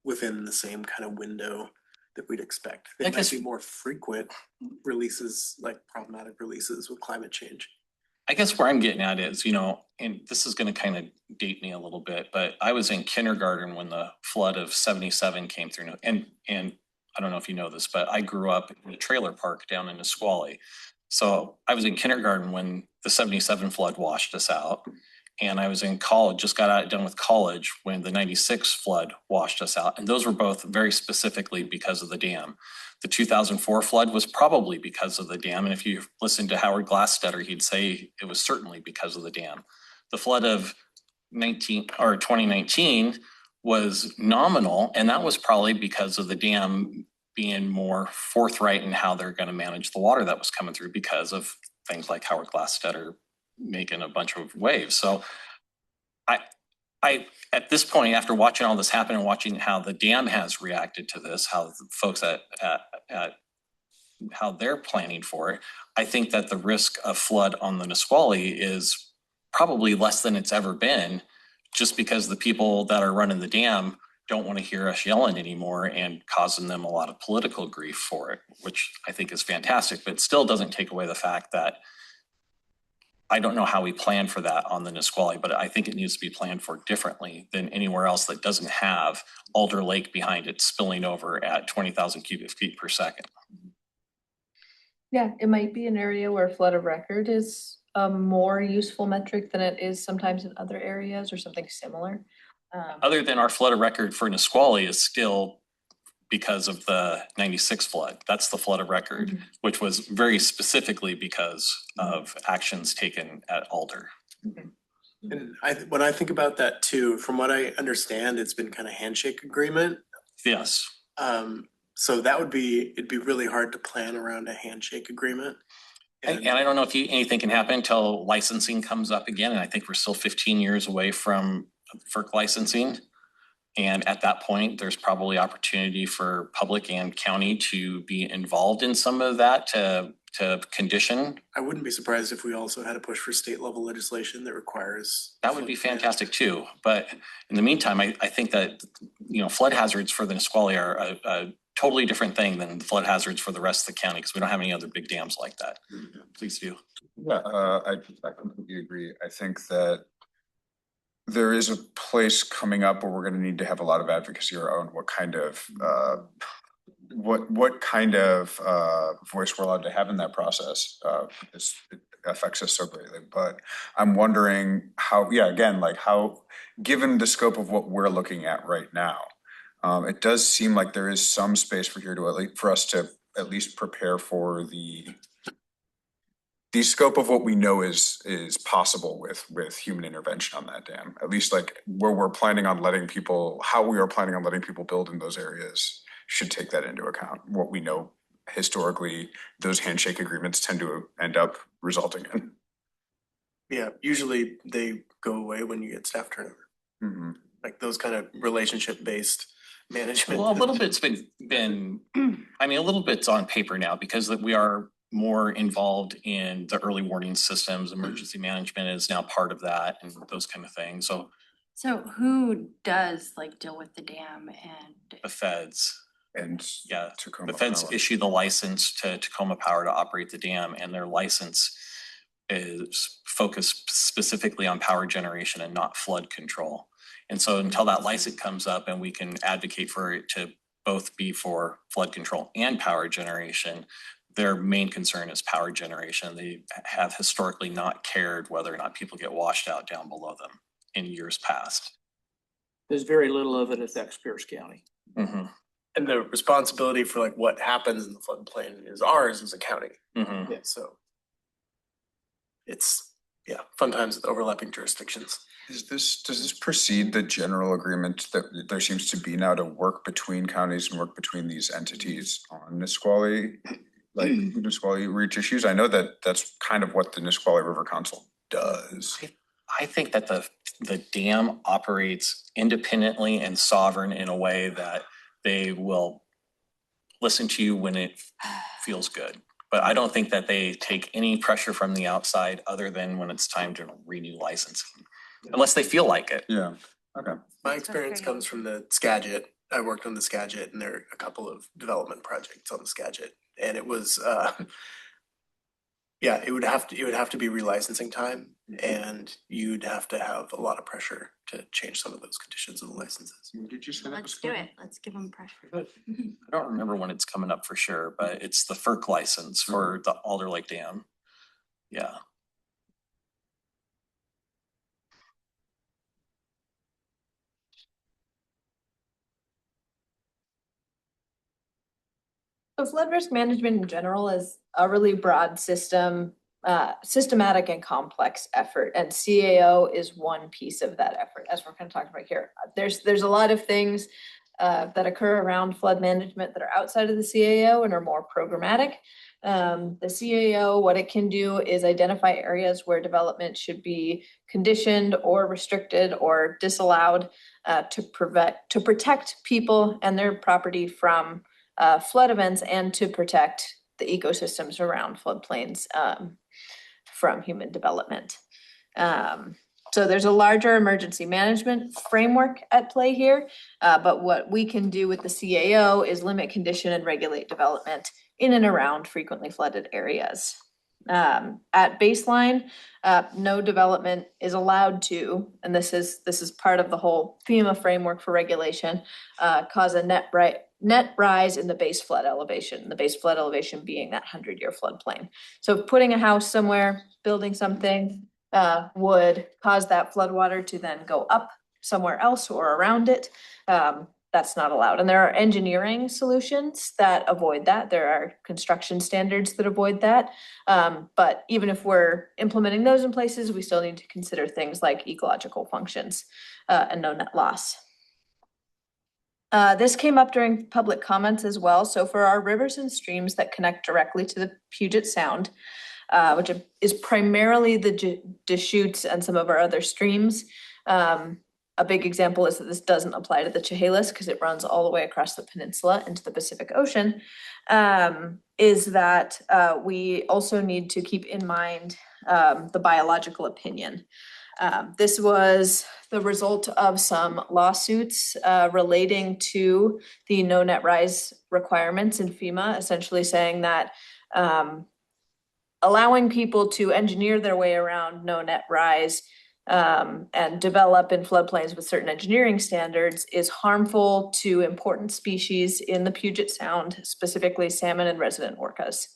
within the same kind of window that we'd expect. They might be more frequent releases, like problematic releases with climate change. I guess where I'm getting at is, and this is going to kind of date me a little bit, but I was in kindergarten when the flood of 77 came through. And I don't know if you know this, but I grew up in a trailer park down in Nisqually. So I was in kindergarten when the 77 flood washed us out. And I was in college, just got done with college when the 96 flood washed us out. And those were both very specifically because of the dam. The 2004 flood was probably because of the dam. And if you listen to Howard Glassstetter, he'd say it was certainly because of the dam. The flood of 2019 was nominal, and that was probably because of the dam being more forthright in how they're going to manage the water that was coming through because of things like Howard Glassstetter making a bunch of waves. So I at this point, after watching all this happen and watching how the dam has reacted to this, how the folks at how they're planning for it, I think that the risk of flood on the Nisqually is probably less than it's ever been, just because the people that are running the dam don't want to hear us yelling anymore and causing them a lot of political grief for it, which I think is fantastic, but still doesn't take away the fact that I don't know how we plan for that on the Nisqually, but I think it needs to be planned for differently than anywhere else that doesn't have Alder Lake behind it spilling over at 20,000 cubic feet per second. yeah, it might be an area where flood of record is a more useful metric than it is sometimes in other areas or something similar. Other than our flood of record for Nisqually is still because of the 96 flood. That's the flood of record, which was very specifically because of actions taken at Alder. And when I think about that too, from what I understand, it's been kind of handshake agreement. Yes. So it'd be really hard to plan around a handshake agreement. And I don't know if anything can happen until licensing comes up again. And I think we're still 15 years away from FERC licensing. And at that point, there's probably opportunity for public and county to be involved in some of that to condition. I wouldn't be surprised if we also had to push for state level legislation that requires. That would be fantastic too. But in the meantime, I think that, flood hazards for the Nisqually are totally different thing than the flood hazards for the rest of the county because we don't have any other big dams like that. Please do. Yeah, I completely agree. I think that there is a place coming up where we're gonna need to have a lot of advocacy around what kind of voice we're allowed to have in that process. Because it affects us so greatly. But I'm wondering how, again, like how, given the scope of what we're looking at right now, it does seem like there is some space for us to at least prepare for the scope of what we know is possible with human intervention on that dam. At least like where we're planning on letting people, how we are planning on letting people build in those areas should take that into account. What we know historically, those handshake agreements tend to end up resulting in. Yeah, usually they go away when you get staff turnover. Mm-hmm. Like those kind of relationship-based management. Well, a little bit's been, I mean, a little bit's on paper now because we are more involved in the early warning systems. Emergency management is now part of that and those kind of things. So who does like deal with the dam and? The feds. And yeah, Tacoma the feds Power issue the license to Tacoma Power to operate the dam, and their license is focused specifically on power generation and not flood control. And so until that license comes up and we can advocate for it to both be for flood control and power generation, their main concern is power generation. They have historically not cared whether or not people get washed out down below them in years past. There's very little of it affects Pierce County. Mm-hmm. And the responsibility for like what happens in the floodplain is ours as a county. Mm-hmm. Yeah, so it's, fun times with overlapping jurisdictions. does this precede the general agreement that there seems to be now to work between counties and work between these entities on Nisqually, like Nisqually reach issues? I know that that's kind of what the Nisqually River Council does. I think that the dam operates independently and sovereign in a way that they will listen to you when it feels good. But I don't think that they take any pressure from the outside other than when it's time to renew licensing, unless they feel like it. Yeah, okay. My experience comes from the Skagit. I worked on the Skagit and there are a couple of development projects on the Skagit. And it was, it would have to be relicensing time and you'd have to have a lot of pressure to change some of those conditions of the licenses. Did you say that? Let's do it. Let's give them pressure. I don't remember when it's coming up for sure, but it's the FERC license for the Alder Lake Dam. Yeah. So flood risk management in general is a really broad systematic and complex effort, and CAO is one piece of that effort, as we're kind of talking about here. There's a lot of things that occur around flood management that are outside of the CAO and are more programmatic. The CAO, what it can do is identify areas where development should be conditioned or restricted or disallowed to protect people and their property from flood events and to protect the ecosystems around floodplains from human development. So there's a larger emergency management framework at play here, but what we can do with the CAO is limit, condition, and regulate development in and around frequently flooded areas. At baseline, no development is allowed to, and this is part of the whole FEMA framework for regulation, cause a net rise in the base flood elevation, the base flood elevation being that 100-year floodplain. So putting a house somewhere, building something would cause that floodwater to then go up somewhere else or around it. That's not allowed. And there are engineering solutions that avoid that. There are construction standards that avoid that. But even if we're implementing those in places, we still need to consider things like ecological functions and no net loss. This came up during public comments as well. So for our rivers and streams that connect directly to the Puget Sound, which is primarily the Deschutes and some of our other streams, a big example is that this doesn't apply to the Chehalis because it runs all the way across the peninsula into the Pacific Ocean, is that we also need to keep in mind the biological opinion. This was the result of some lawsuits relating to the no net rise requirements in FEMA, essentially saying that allowing people to engineer their way around no net rise and develop in floodplains with certain engineering standards is harmful to important species in the Puget Sound, specifically salmon and resident orcas.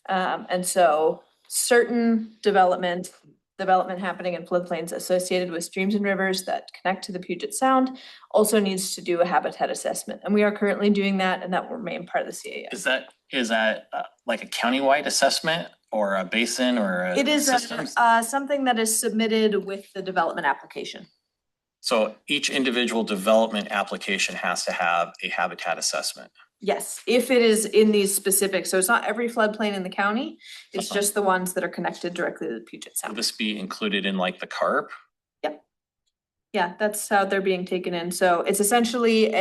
And so certain development happening in floodplains associated with streams and rivers that connect to the Puget Sound also needs to do a habitat assessment. And we are currently doing that, and that will remain part of the CAS. Is that like a countywide assessment or a basin or a It is system? something that is submitted with the development application. So each individual development application has to have a habitat assessment. Yes, if it is in these specific, so it's not every floodplain in the county, it's just the ones that are connected directly to the Puget Will Sound. this be included in like the CARP? Yep. Yeah, that's how they're being taken in. So it's essentially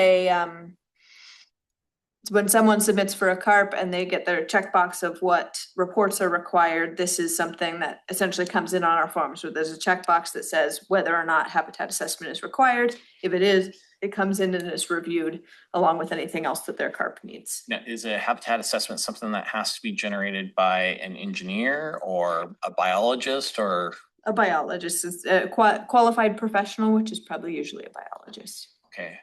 when someone submits for a CARP and they get their checkbox of what reports are required, this is something that essentially comes in on our form. So there's a checkbox that says whether or not habitat assessment is required. If it is, it comes in and is reviewed along with anything else that their CARP needs. Now, is a habitat assessment something that has to be generated by an engineer or a biologist or? A biologist is a qualified professional, which is probably usually a biologist. Okay.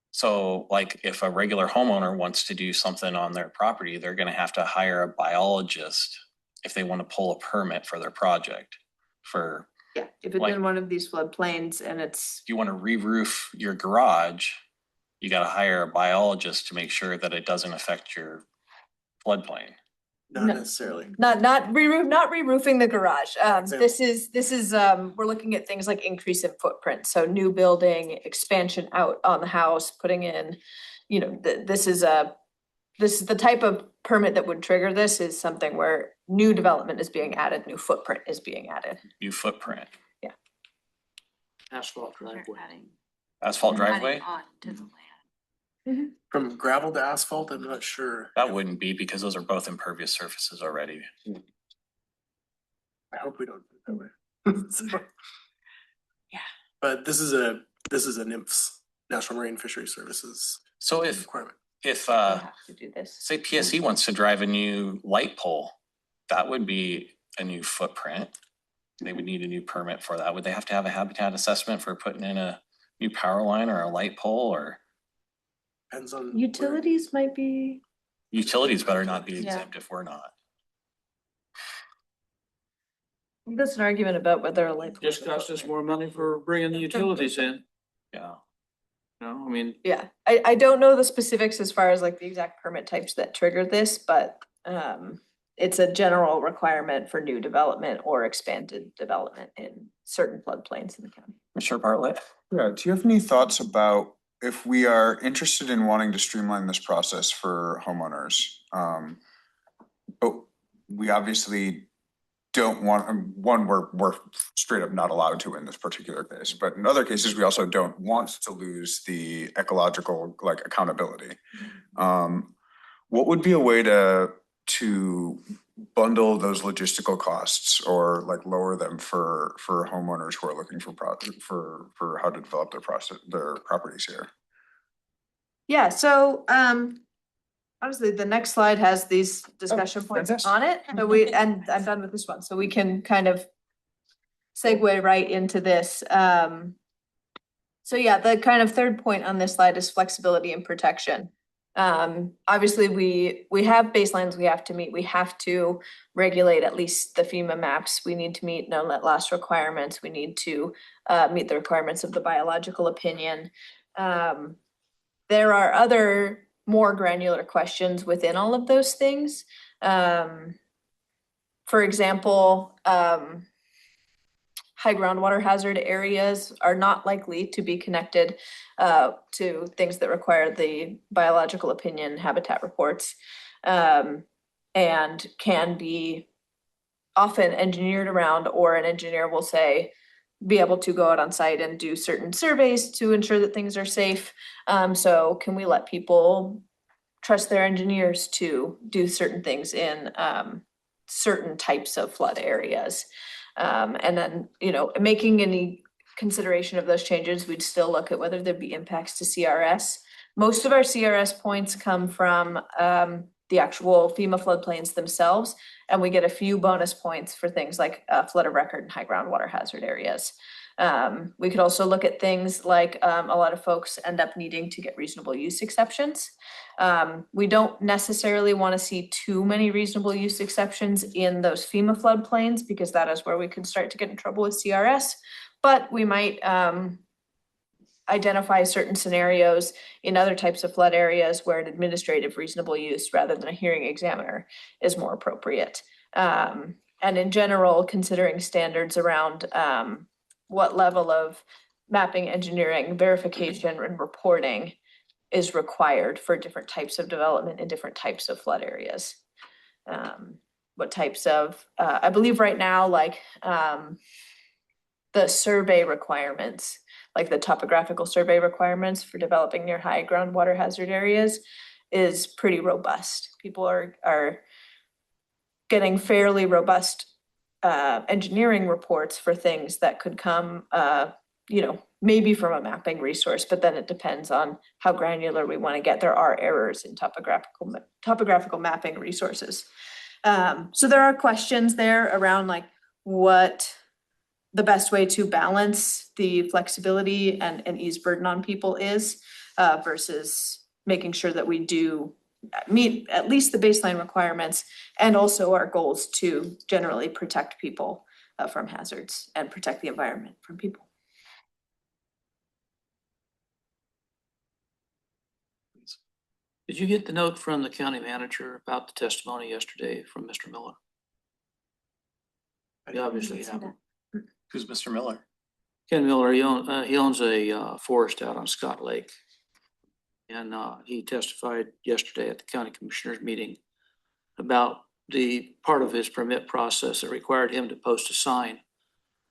So like if a regular homeowner wants to do something on their property, they're gonna have to hire a biologist if they want to pull a permit for their project for. Yeah, if it's in one of these floodplains and it's. If you want to re-roof your garage, you gotta hire a biologist to make sure that it doesn't affect your floodplain. Not No. necessarily. Not re-roofing the garage. This is we're looking at things like increase in footprint. So new building, expansion out on the house, putting in, this is the type of permit that would trigger this is something where new development is being added, new footprint is being added. New footprint. Yeah. Asphalt driveway. Asphalt driveway? From gravel to asphalt, I'm not sure. That wouldn't be because those are both impervious surfaces already. I hope we don't do it that way. So- Yeah. But this is a NIMFS, National Marine Fisheries Services So if requirement. We have to do this. say PSE wants to drive a new light pole, that would be a new footprint. They would need a new permit for that. Would they have to have a habitat assessment for putting in a new power line or a light pole or? Depends on. where- Utilities might be. Utilities better not be Yeah. exempt if we're not. That's an argument about whether a light. Just cost us more money for bringing the utilities in, Yeah. I mean. Yeah, I don't know the specifics as far as like the exact permit types that trigger this, but it's a general requirement for new development or expanded development in certain floodplains in the county. Commissioner Bartlett? Yeah, do you have any thoughts about if we are interested in wanting to streamline this process for homeowners? But we obviously don't want, one, we're straight up not allowed to in this particular case, but in other cases, we also don't want to lose the ecological accountability. What would be a way to bundle those logistical costs or lower them for homeowners who are looking for how to develop their properties here? Yeah, so obviously the next slide has these discussion points on it, but and I'm done with this one, so we can kind of segue right into this. So yeah, the kind of third point on this slide is flexibility and protection. Obviously we have baselines we have to meet. We have to regulate at least the FEMA maps. We need to meet no net loss requirements. We need to meet the requirements of the biological opinion. There are other more granular questions within all of those things. For example, high groundwater hazard areas are not likely to be connected to things that require the biological opinion habitat reports, and can be often engineered around, or an engineer will say, be able to go out on site and do certain surveys to ensure that things are safe. So can we let people trust their engineers to do certain things in certain types of flood areas? And then, you know, making any consideration of those changes, we'd still look at whether there'd be impacts to CRS. Most of our CRS points come from the actual FEMA floodplains themselves, and we get a few bonus points for things like flood of record and high groundwater hazard areas. We could also look at things like a lot of folks end up needing to get reasonable use exceptions. We don't necessarily want to see too many reasonable use exceptions in those FEMA floodplains because that is where we could start to get in trouble with CRS. But we might identify certain scenarios in other types of flood areas where an administrative reasonable use rather than a hearing examiner is more appropriate. And in general, considering standards around what level of mapping, engineering, verification, and reporting is required for different types of development in different types of flood areas. What types of, I believe right now, like the survey requirements, like the topographical survey requirements for developing near high groundwater hazard areas is pretty robust. People are getting fairly robust engineering reports for things that could come, you know, maybe from a mapping resource, but then it depends on how granular we want to get. There are errors in topographical mapping resources. So there are questions there around like what the best way to balance the flexibility and ease burden on people is versus making sure that we do meet at least the baseline requirements and also our goals to generally protect people from hazards and protect the environment from people. Did you get the note from the county manager about the testimony yesterday from Mr. Miller? You obviously haven't. Who's Mr. Miller? Ken Miller, he owns a forest out on Scott Lake. And he testified yesterday at the county commissioners meeting about the part of his permit process that required him to post a sign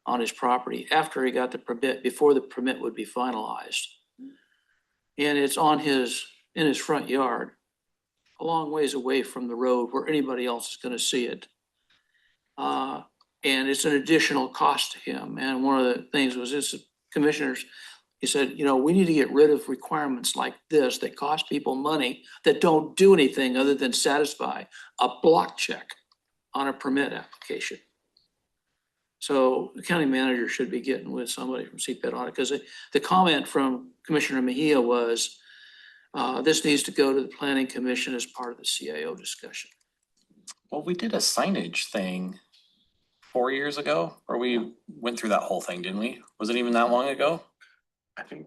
on his property after he got the permit, before the permit would be finalized. And it's on in his front yard, a long ways away from the road where anybody else is going to see it. And it's an additional cost to him. And one of the things was this commissioners, he said, you know, we need to get rid of requirements like this that cost people money that don't do anything other than satisfy a block check on a permit application. So the county manager should be getting with somebody from CPED on it, because the comment from Commissioner Mejia was, this needs to go to the Planning Commission as part of the CAO discussion. Well, we did a signage thing 4 years ago, or we went through that whole thing, didn't we? Was it even that long ago? I think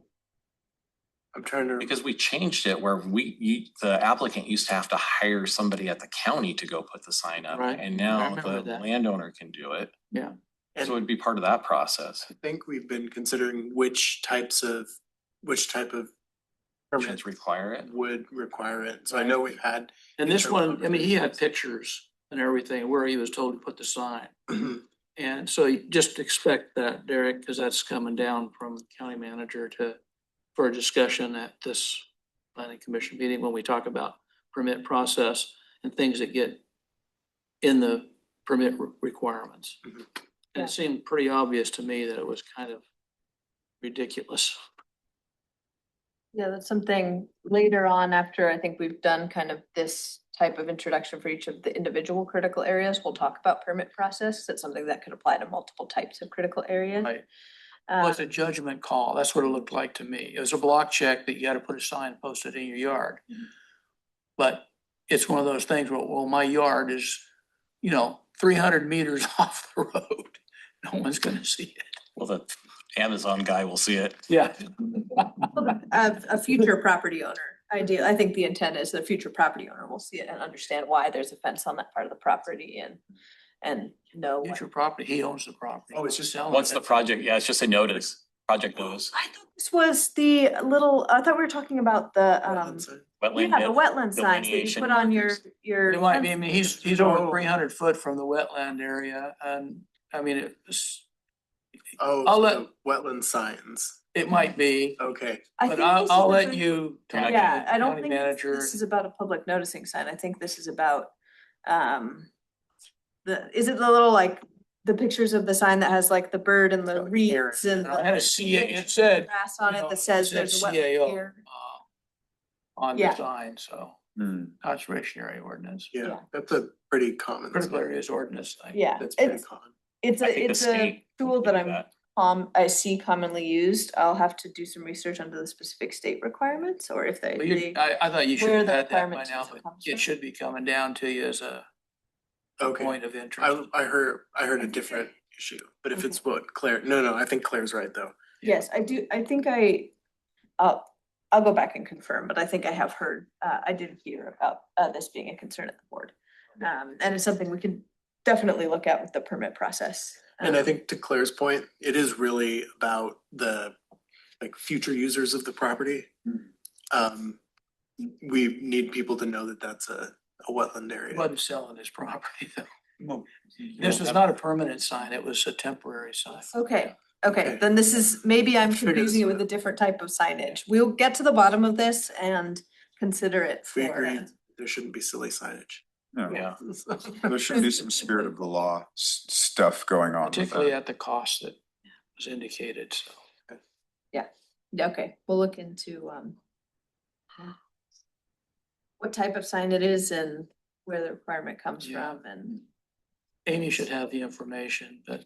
I'm trying to. Because we changed it where the applicant used to have to hire somebody at the county to go put the sign up. Right. And now the remember that. landowner can do it. Yeah. So it'd be part of that process. I think we've been considering which type of permit Should require it. would require it. So I know we've had. And this internal one, I mean, he had conversations. pictures and everything where he was told to put the sign. And so you just expect that, Derek, because that's coming down from the county manager for a discussion at this planning commission meeting when we talk about permit process and things that get in the permit requirements. And it seemed pretty obvious to me that it was kind of ridiculous. Yeah, that's something later on after I think we've done kind of this type of introduction for each of the individual critical areas. We'll talk about permit process. That's something that could apply to multiple types of critical areas. Right. Well, it's a judgment call. That's what it looked like to me. It was a block check that you got to put a sign posted in your yard. But it's one of those things where, well, my yard is, 300 meters off the road. No one's going to see it. Well, the Amazon guy will see it. Yeah. A future property owner. I think the intent is the future property owner will see it and understand why there's a fence on that part of the property and know. Future property, he owns the property. Oh, it's just selling What's it. the project? Yeah, it's just a notice. Project notice. I thought this was the I thought we were talking about the Wetland. the wetland signs that you delineation put on your. It might be, I mean, he's over 300 foot from the wetland area, and I mean, I'll let- the wetland signs. it might be, Okay. I but think this is I'll a let good- you talk to Yeah, the I don't county think manager. this is about a public noticing sign. I think this is about, is it the little like the pictures of the sign that has like the bird and the reeds and I had a it said. grass on it that says there's a wetland CAO, here. on the Yeah. sign, so Hmm. conservation area ordinance. Yeah, that's a pretty common. Critical areas ordinance. Yeah, That's pretty it's, common. it's I think a, the it's a state tool can that do I see commonly used. I'll have to do some research into the specific state requirements or if Well, I thought you should where have the had that by requirement now, usually but comes it from. should be coming down to you as a Okay. point of interest. I heard a different issue, but if it's what Claire, no, I think Claire's right though. Yes, I do. I think I'll go back and confirm, but I think I have heard, I did hear about this being a concern at the board. And it's something we can definitely look at with the permit process. And I think to Claire's point, it is really about the like future users of the property. We need people to know that that's a wetland He area. wasn't selling his property though. This was not a permanent sign, it was a temporary sign. Okay, Okay. then this is, maybe I'm Figured confusing it as with a different type of signage. We'll get to the bottom of this and consider it We for. agree, there shouldn't be silly signage. No, Yeah. there should be some spirit of the law stuff going on with Particularly that. at the cost that was indicated, so. Yeah, okay, we'll look into what type of sign it is and where the requirement comes Yeah. from and. Amy should have the information, but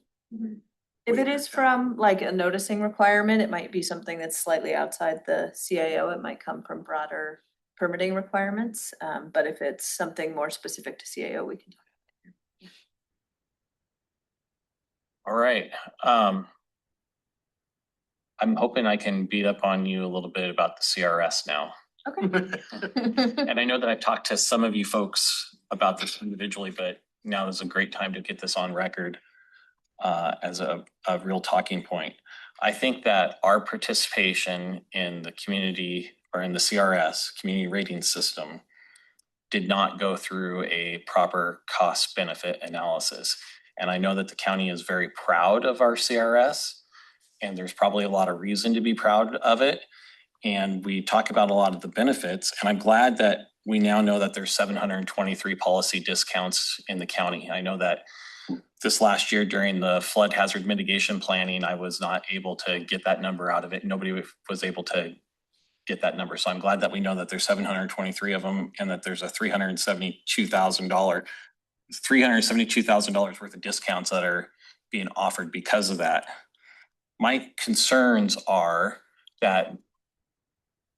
If it is from like a noticing requirement, it might be something that's slightly outside the CAO. It might come from broader permitting requirements. But if it's something more specific to CAO, we can. All right. I'm hoping I can beat up on you a little bit about the CRS now. Okay. And I know that I've talked to some of you folks about this individually, but now is a great time to get this on record as a real talking point. I think that our participation in the community or in the CRS, community rating system, did not go through a proper cost benefit analysis. And I know that the county is very proud of our CRS, and there's probably a lot of reason to be proud of it. And we talk about a lot of the benefits, and I'm glad that we now know that there's 723 policy discounts in the county. I know that this last year during the flood hazard mitigation planning, I was not able to get that number out of it. Nobody was able to get that number. So I'm glad that we know that there's 723 of them and that there's a $372,000 worth of discounts that are being offered because of that. My concerns are that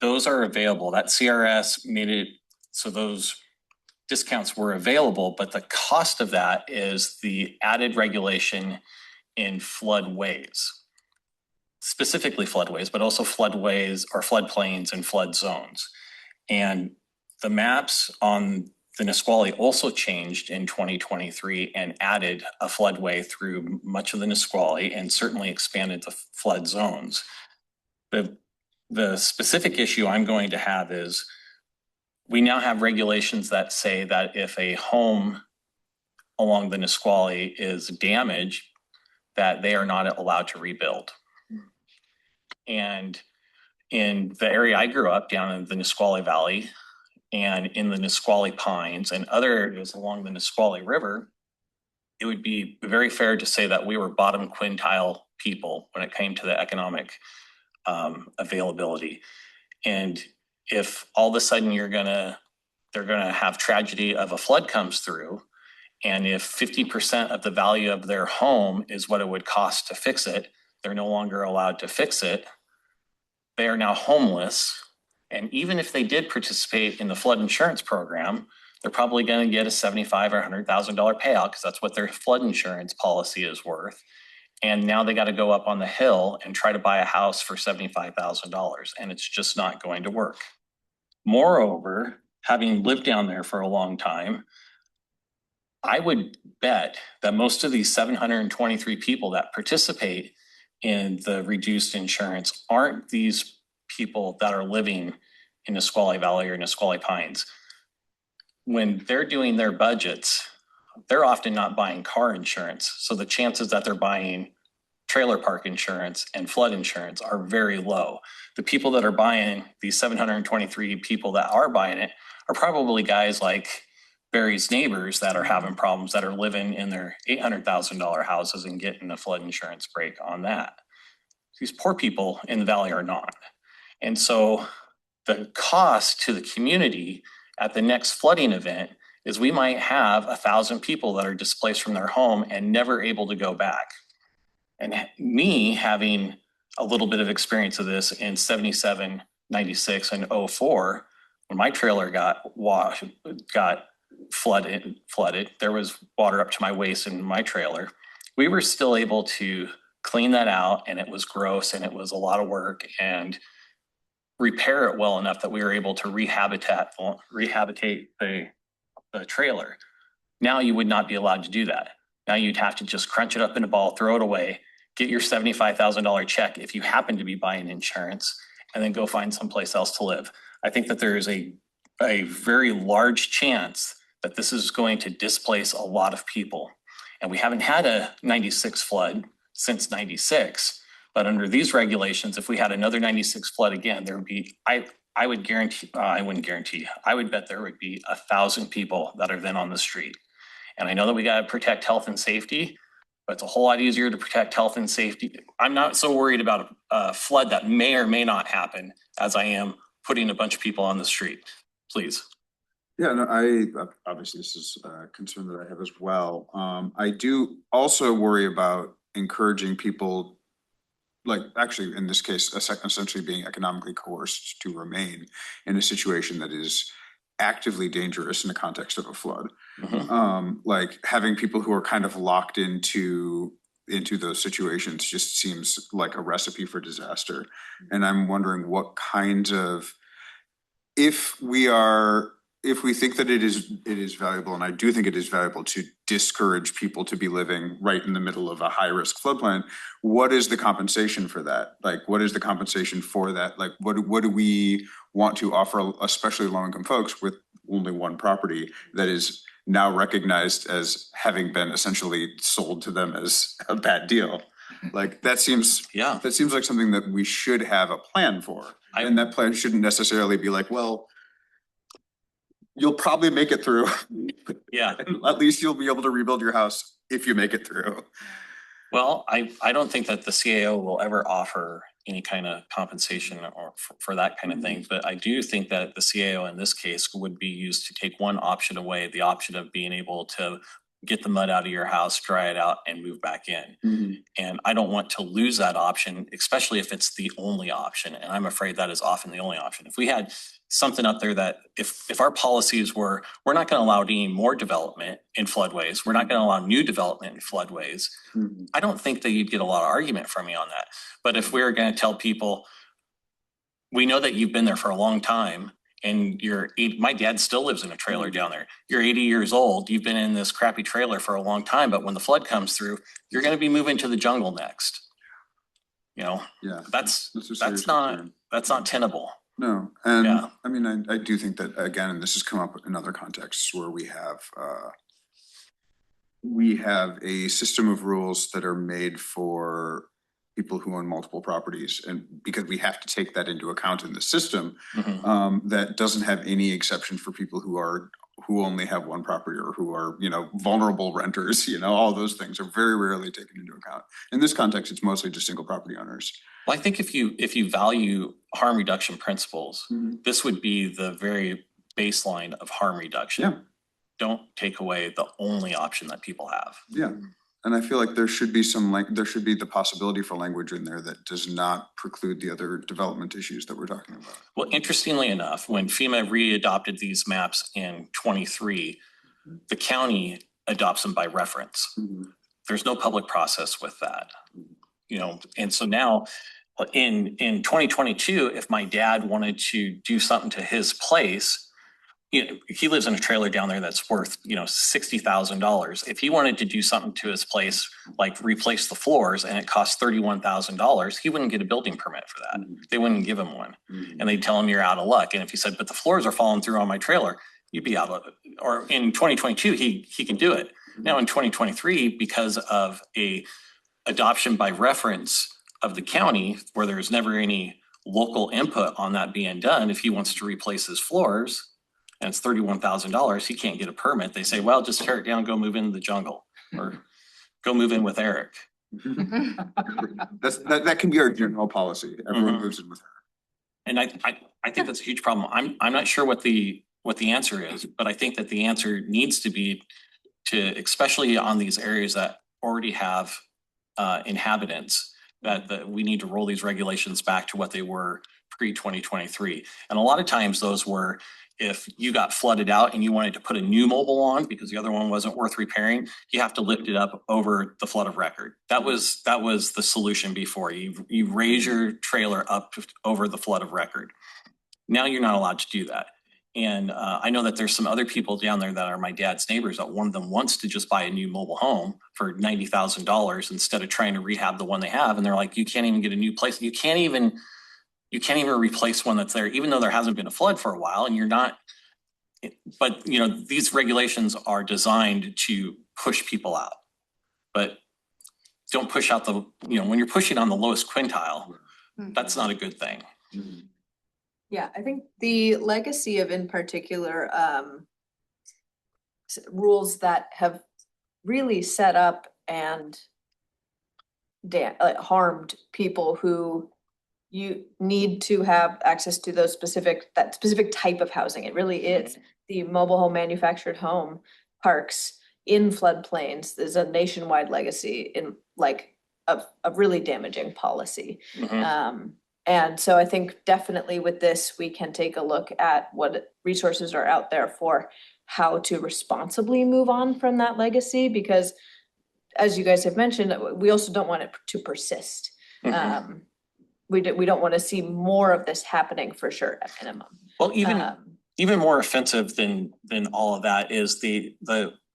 those are available. That CRS made it so those discounts were available, but the cost of that is the added regulation in floodways, specifically floodways, but also floodways or floodplains and flood zones. And the maps on the Nisqually also changed in 2023 and added a floodway through much of the Nisqually and certainly expanded the flood zones. The specific issue I'm going to have is we now have regulations that say that if a home along the Nisqually is damaged, that they are not allowed to rebuild. And in the area I grew up down in the Nisqually Valley and in the Nisqually Pines and other areas along the Nisqually River, it would be very fair to say that we were bottom quintile people when it came to the economic availability. And if all of a sudden they're gonna have tragedy of a flood comes through, and if 50% of the value of their home is what it would cost to fix it, they're no longer allowed to fix it. They are now homeless. And even if they did participate in the flood insurance program, they're probably going to get a $75,000 or $100,000 payout because that's what their flood insurance policy is worth. And now they got to go up on the hill and try to buy a house for $75,000, and it's just not going to work. Moreover, having lived down there for a long time, I would bet that most of these 723 people that participate in the reduced insurance aren't these people that are living in Nisqually Valley or Nisqually Pines. When they're doing their budgets, they're often not buying car insurance. So the chances that they're buying trailer park insurance and flood insurance are very low. The people that are buying, these 723 people that are buying it, are probably guys like Barry's neighbors that are having problems, that are living in their $800,000 houses and getting a flood insurance break on that. These poor people in the valley are not. And so the cost to the community at the next flooding event is we might have 1,000 people that are displaced from their home and never able to go back. And me having a little bit of experience of this in 77, 96, and 04, when my trailer got flooded, there was water up to my waist in my trailer. We were still able to clean that out, and it was gross and it was a lot of work, and repair it well enough that we were able to rehabilitate the trailer. Now you would not be allowed to do that. Now you'd have to just crunch it up in a ball, throw it away, get your $75,000 check if you happen to be buying insurance, and then go find someplace else to live. I think that there is a very large chance that this is going to displace a lot of people. And we haven't had a 96 flood since 96, but under these regulations, if we had another 96 flood again, there would be, I would guarantee, I wouldn't guarantee, I would bet there would be 1,000 people that are then on the street. And I know that we got to protect health and safety, but it's a whole lot easier to protect health and safety. I'm not so worried about a flood that may or may not happen as I am putting a bunch of people on the street. Please. Yeah, no, I obviously this is a concern that I have as well. I do also worry about encouraging people, like actually in this case, essentially being economically coerced to remain in a situation that is actively dangerous in the context of a flood. Mm-hmm. Like having people who are kind of locked into those situations just seems like a recipe for disaster. And I'm wondering what kinds of, if we think that it is valuable, and I do think it is valuable to discourage people to be living right in the middle of a high risk floodplain, what is the compensation for that? Like, what is the compensation for that? Like, what do we want to offer, especially low income folks with only one property that is now recognized as having been essentially sold to them as a bad deal? Like that seems like something that we should have a plan for. And that plan shouldn't necessarily be like, well, you'll probably make it through. Yeah. At least you'll be able to rebuild your house if you make it through. Well, I don't think that the CAO will ever offer any kind of compensation or for that kind of thing. But I do think that the CAO in this case would be used to take one option away, the option of being able to get the mud out of your house, dry it out, and move back in. Mm-hmm. And I don't want to lose that option, especially if it's the only option. And I'm afraid that is often the only option. If we had something up there that if our policies were, we're not going to allow any more development in floodways, we're not going to allow new development in floodways, Mm-hmm. I don't think that you'd get a lot of argument from me on that. But if we're going to tell people, we know that you've been there for a long time, and my dad still lives in a trailer down there. You're 80 years old. You've been in this crappy trailer for a long time, but when the flood comes through, you're going to be moving to the jungle next. You know, yeah, that's not tenable. No, and I mean, I do think that again, and this has come up in other contexts where we have a system of rules that are made for people who own multiple properties, and because we have to take that into account in the system, Mm-hmm. that doesn't have any exception for people who only have one property or who are, vulnerable renters, all those things are very rarely taken into account. In this context, it's mostly just single property owners. Well, I think if you value harm reduction principles, Mm-hmm. this would be the very baseline of harm reduction. Yeah. Don't take away the only option that people have. Yeah. And I feel like there should be the possibility for language in there that does not preclude the other development issues that we're talking about. Well, interestingly enough, when FEMA re-adopted these maps in 23, the county adopts them by reference. Mm-hmm. There's no public process with that, and so now in 2022, if my dad wanted to do something to his place, he lives in a trailer down there that's worth, $60,000. If he wanted to do something to his place, like replace the floors, and it costs $31,000, he wouldn't get a building permit for that. Mm-hmm. They wouldn't give him one. Mm-hmm. And they'd tell him you're out of luck. And if he said, but the floors are falling through on my trailer, you'd be out of it. Or in 2022, he can do it. Mm-hmm. Now in 2023, because of a adoption by reference of the county, where there's never any local input on that being done, if he wants to replace his floors, and it's $31,000, he can't get a permit. They say, well, just tear it down, go move into the jungle, or go move in with Eric. That can be our general policy. Everyone moves in with her. And I think that's a huge problem. I'm not sure what the answer is, but I think that the answer needs to be to, especially on these areas that already have inhabitants, that we need to roll these regulations back to what they were pre-2023. And a lot of times those were, if you got flooded out and you wanted to put a new mobile on because the other one wasn't worth repairing, you have to lift it up over the flood of record. That was the solution before. You raise your trailer up over the flood of record. Now you're not allowed to do that. And I know that there's some other people down there that are my dad's neighbors that one of them wants to just buy a new mobile home for $90,000 instead of trying to rehab the one they have. And they're like, you can't even get a new place. You can't even replace one that's there, even though there hasn't been a flood for a while and you're not. But, you know, these regulations are designed to push people out. But don't push out when you're pushing on the lowest quintile, that's not a good thing. Yeah, I think the legacy of, in particular, rules that have really set up and harmed people who you need to have access to that specific type of housing. It really is. The mobile home, manufactured home parks in floodplains is a nationwide legacy in of really damaging policy. And so I think definitely with this, we can take a look at what resources are out there for how to responsibly move on from that legacy, because as you guys have mentioned, we also don't want it to persist. We don't want to see more of this happening for sure at minimum. Well, even more offensive than all of that is the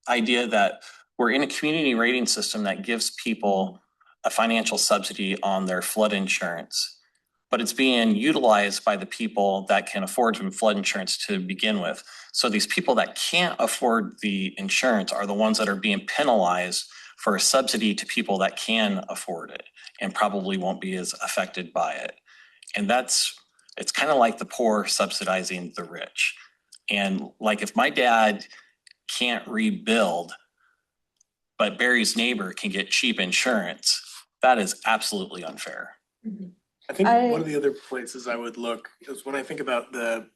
idea that we're in a community rating system that gives people a financial subsidy on their flood insurance, but it's being utilized by the people that can afford flood insurance to begin with. So these people that can't afford the insurance are the ones that are being penalized for a subsidy to people that can afford it and probably won't be as affected by it. And it's kind of like the poor subsidizing the rich. And like if my dad can't rebuild, but Barry's neighbor can get cheap insurance, that is absolutely unfair. I think one of the other places I would look is when I think about the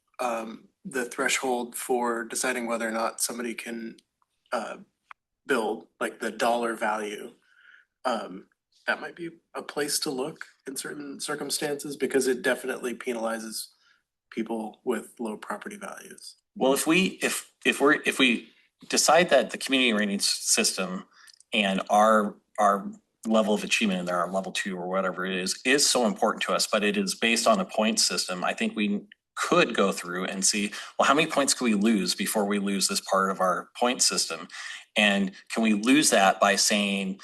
threshold for deciding whether or not somebody can build, like the dollar value. That might be a place to look in certain circumstances because it definitely penalizes people with low property values. Well, if we decide that the community rating system and our level of achievement in there, our level 2 or whatever it is so important to us, but it is based on a point system, I think we could go through and see, well, how many points can we lose before we lose this part of our point system? And can we lose that by saying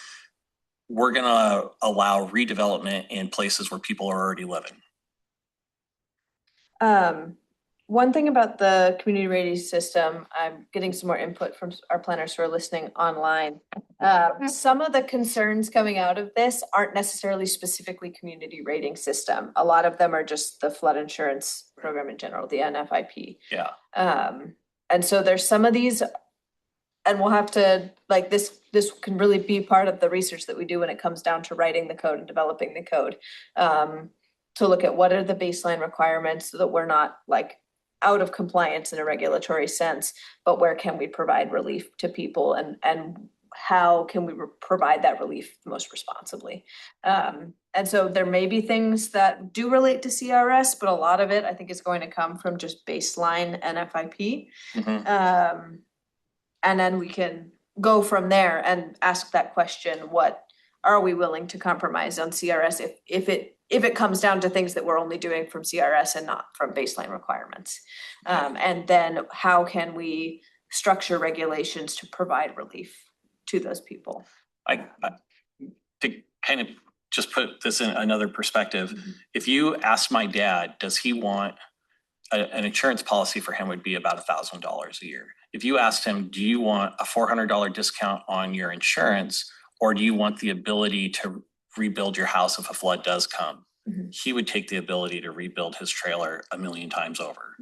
we're going to allow redevelopment in places where people are already living? One thing about the community rating system, I'm getting some more input from our planners who are listening online. Some of the concerns coming out of this aren't necessarily specifically community rating system. A lot of them are just the flood insurance program in general, the NFIP. Yeah. And so there's some of these, and we'll have to, like, this can really be part of the research that we do when it comes down to writing the code and developing the code. To look at what are the baseline requirements so that we're not like out of compliance in a regulatory sense, but where can we provide relief to people and how can we provide that relief most responsibly? And so there may be things that do relate to CRS, but a lot of it I think is going to come from just baseline NFIP. And then we can go from there and ask that question, what are we willing to compromise on CRS if it comes down to things that we're only doing from CRS and not from baseline requirements? And then how can we structure regulations to provide relief to those people? To kind of just put this in another perspective, if you ask my dad, does he want an insurance policy for him would be about $1,000 a year. If you asked him, do you want a $400 discount on your insurance, or do you want the ability to rebuild your house if a flood does come? He would take the ability to rebuild his trailer 1,000,000 times over.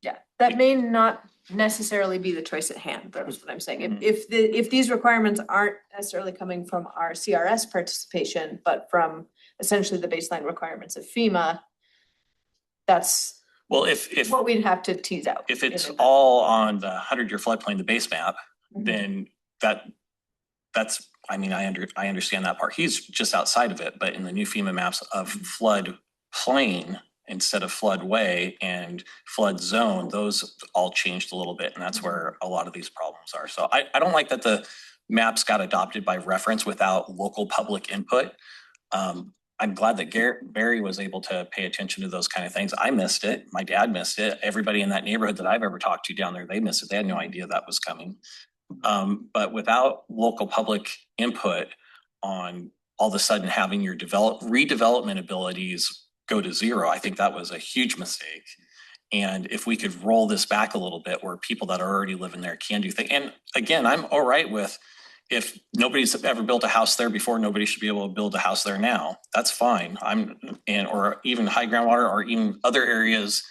Yeah, that may not necessarily be the choice at hand, that's what I'm saying. If these requirements aren't necessarily coming from our CRS participation, but from essentially the baseline requirements of FEMA, that's Well, if what we'd have to tease out. if it's all on the 100-year floodplain, the base map, then that's, I mean, I understand that part. He's just outside of it, but in the new FEMA maps of flood plain instead of floodway and flood zone, those all changed a little bit, and that's where a lot of these problems are. So I don't like that the maps got adopted by reference without local public input. I'm glad that Barry was able to pay attention to those kind of things. I missed it. My dad missed it. Everybody in that neighborhood that I've ever talked to down there, they missed it. They had no idea that was coming. But without local public input on all of a sudden having your redevelopment abilities go to zero, I think that was a huge mistake. And if we could roll this back a little bit where people that are already living there can do things. And again, I'm all right with if nobody's ever built a house there before, nobody should be able to build a house there now. That's fine. Or even high groundwater or even other areas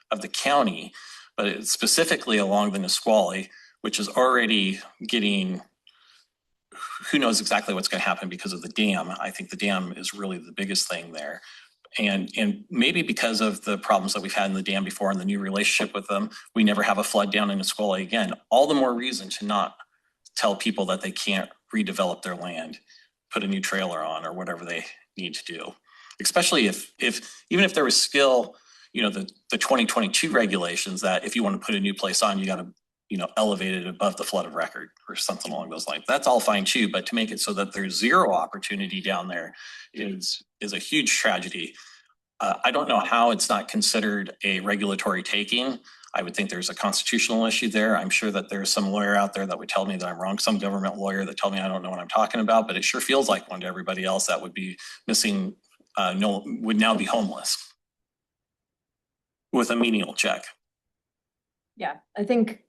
of the county, but it's specifically along the Nisqually, which is already getting, who knows exactly what's going to happen because of the dam. I think the dam is really the biggest thing there. And maybe because of the problems that we've had in the dam before and the new relationship with them, we never have a flood down in Nisqually again. All the more reason to not tell people that they can't redevelop their land, put a new trailer on or whatever they need to do. Especially if even if there was still, the 2022 regulations that if you want to put a new place on, you got to, elevate it above the flood of record or something along those lines. That's all fine too, but to make it so that there's zero opportunity down there is a huge tragedy. I don't know how it's not considered a regulatory taking. I would think there's a constitutional issue there. I'm sure that there's some lawyer out there that would tell me that I'm wrong, some government lawyer that tell me I don't know what I'm talking about, but it sure feels like one to everybody else that would be missing, would now be homeless with a menial check. Yeah, I think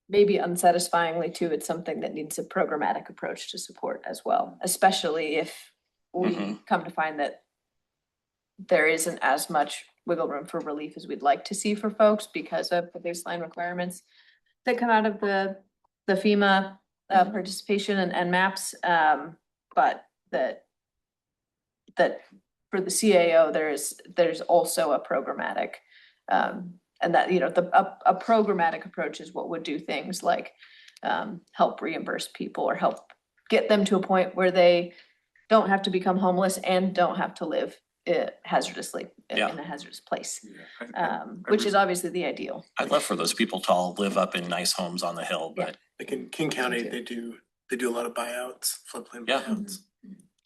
maybe unsatisfyingly too, it's something that needs a programmatic approach to support as well, especially if we come to find that there isn't as much wiggle room for relief as we'd like to see for folks because of the baseline requirements that come out of the FEMA participation and maps. But that for the CAO, there's also a programmatic, and that, a programmatic approach is what would do things like help reimburse people or help get them to a point where they don't have to become homeless and don't have to live hazardously in a hazardous place, which is obviously the ideal. I'd love for those people to all live up in nice homes on the hill, but Like in King County, they do a lot of buyouts, floodplain buyouts.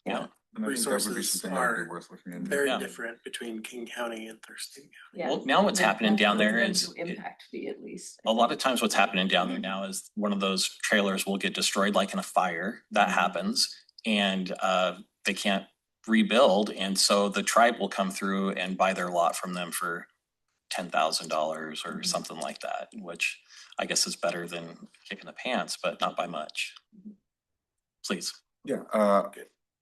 Yeah. And I think that would be Resources something that would are be worth looking into. very different between King County and Thurston County. Well, now what's happening down there is Impact fee at least. a lot of times what's happening down there now is one of those trailers will get destroyed like in a fire. That happens and they can't rebuild. And so the tribe will come through and buy their lot from them for $10,000 or something like that, which I guess is better than kicking the pants, but not by much. Please. Yeah,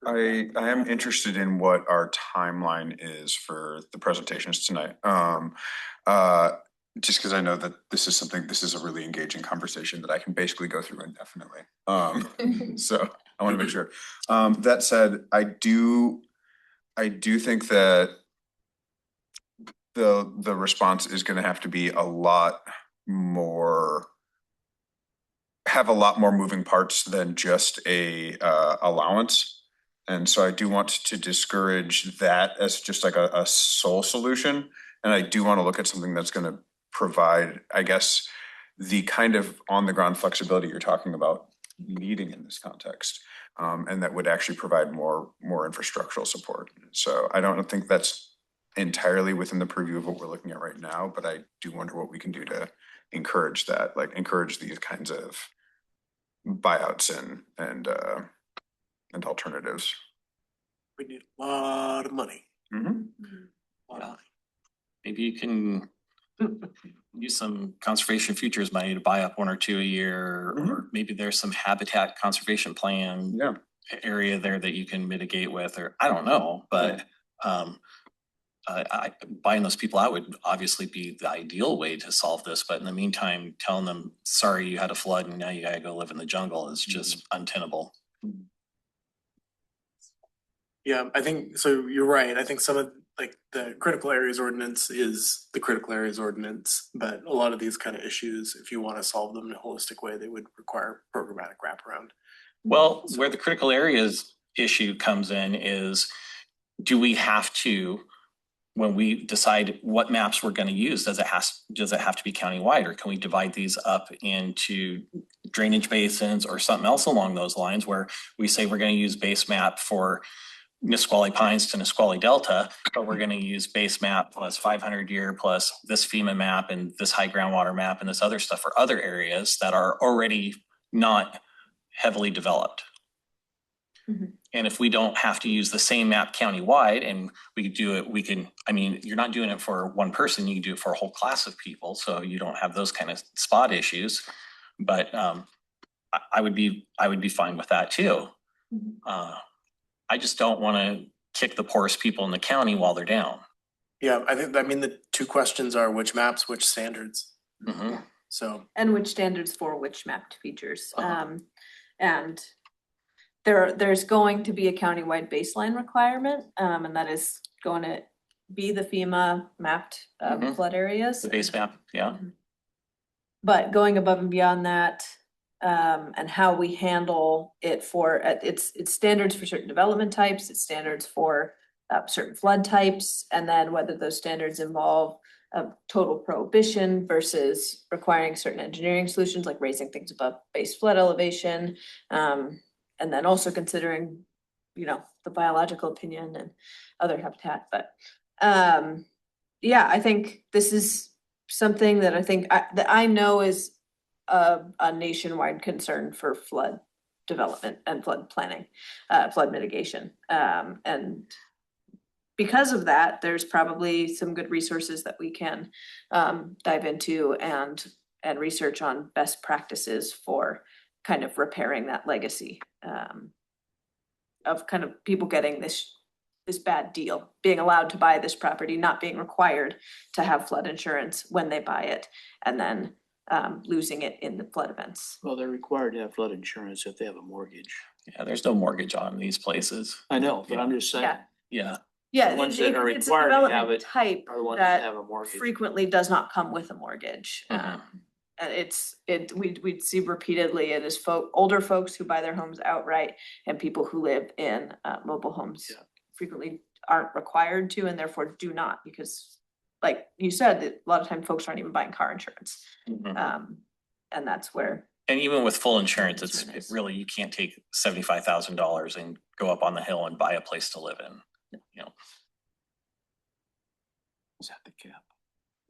I am interested in what our timeline is for the presentations tonight. Just because I know that this is a really engaging conversation that I can basically go through indefinitely. So I want to make sure. That said, I do think that the response is going to have to be have a lot more moving parts than just a allowance. And so I do want to discourage that as just like a sole solution. And I do want to look at something that's going to provide, I guess, the kind of on the ground flexibility you're talking about needing in this context. And that would actually provide more infrastructural support. So I don't think that's entirely within the purview of what we're looking at right now, but I do wonder what we can do to encourage that, like encourage these kinds of buyouts and alternatives. We need a lot of money. Well, maybe you can use some conservation futures money to buy up one or two a year, or maybe there's some habitat conservation plan area there that you can mitigate with, or I don't know, but buying those people out would obviously be the ideal way to solve this, but in the meantime, telling them, sorry, you had a flood and now you gotta go live in the jungle is just untenable. Yeah, I think, so you're right. I think some of, like, the critical areas ordinance is the critical areas ordinance, but a lot of these kind of issues, if you want to solve them in a holistic way, they would require programmatic wraparound. Well, where the critical areas issue comes in is, do we have to, when we decide what maps we're gonna use, does it have to be countywide, or can we divide these up into drainage basins or something else along those lines, where we say we're gonna use base map for Nisqually Pines to Nisqually Delta, but we're gonna use base map plus 500 year plus this FEMA map and this high groundwater map and this other stuff for other areas that are already not heavily developed. And if we don't have to use the same map countywide and we could do it, we can, I mean, you're not doing it for one person, you can do it for a whole class of people. So you don't have those kind of spot issues. But I would be fine with that too. I just don't want to kick the poorest people in the county while they're down. Yeah, I think, I mean, the two questions are which maps, which standards. So. And which standards for which mapped features. Uh-huh. And there's going to be a countywide baseline requirement, and that is going to be the FEMA mapped flood areas. The base map, yeah. But going above and beyond that, and how we handle it for, it's standards for certain development types, it's standards for certain flood types, and then whether those standards involve total prohibition versus requiring certain engineering solutions like raising things above base flood elevation. And then also considering, you know, the biological opinion and other habitat. But yeah, I think this is something that I think that I know is a nationwide concern for flood development and flood planning, flood mitigation. And because of that, there's probably some good resources that we can dive into and research on best practices for kind of repairing that legacy of kind of people getting this bad deal, being allowed to buy this property, not being required to have flood insurance when they buy it, and then losing it in the flood events. Well, they're required to have flood insurance if they have a mortgage. Yeah, there's no mortgage on these places. I know, but I'm just saying. Yeah. Yeah. Yeah, The ones that are it's a required to have development it type are the ones that have that a mortgage. frequently does not come with a mortgage. Mhm. And we'd see repeatedly, it is older folks who buy their homes outright and people who live in mobile homes frequently aren't required to and therefore do not, because like you said, a lot of times folks aren't even buying car insurance. Mhm. And that's where. And even with full insurance, it's Insurance is- really, you can't take $75,000 and go up on the hill and buy a place to live in. You know, Is that the cap?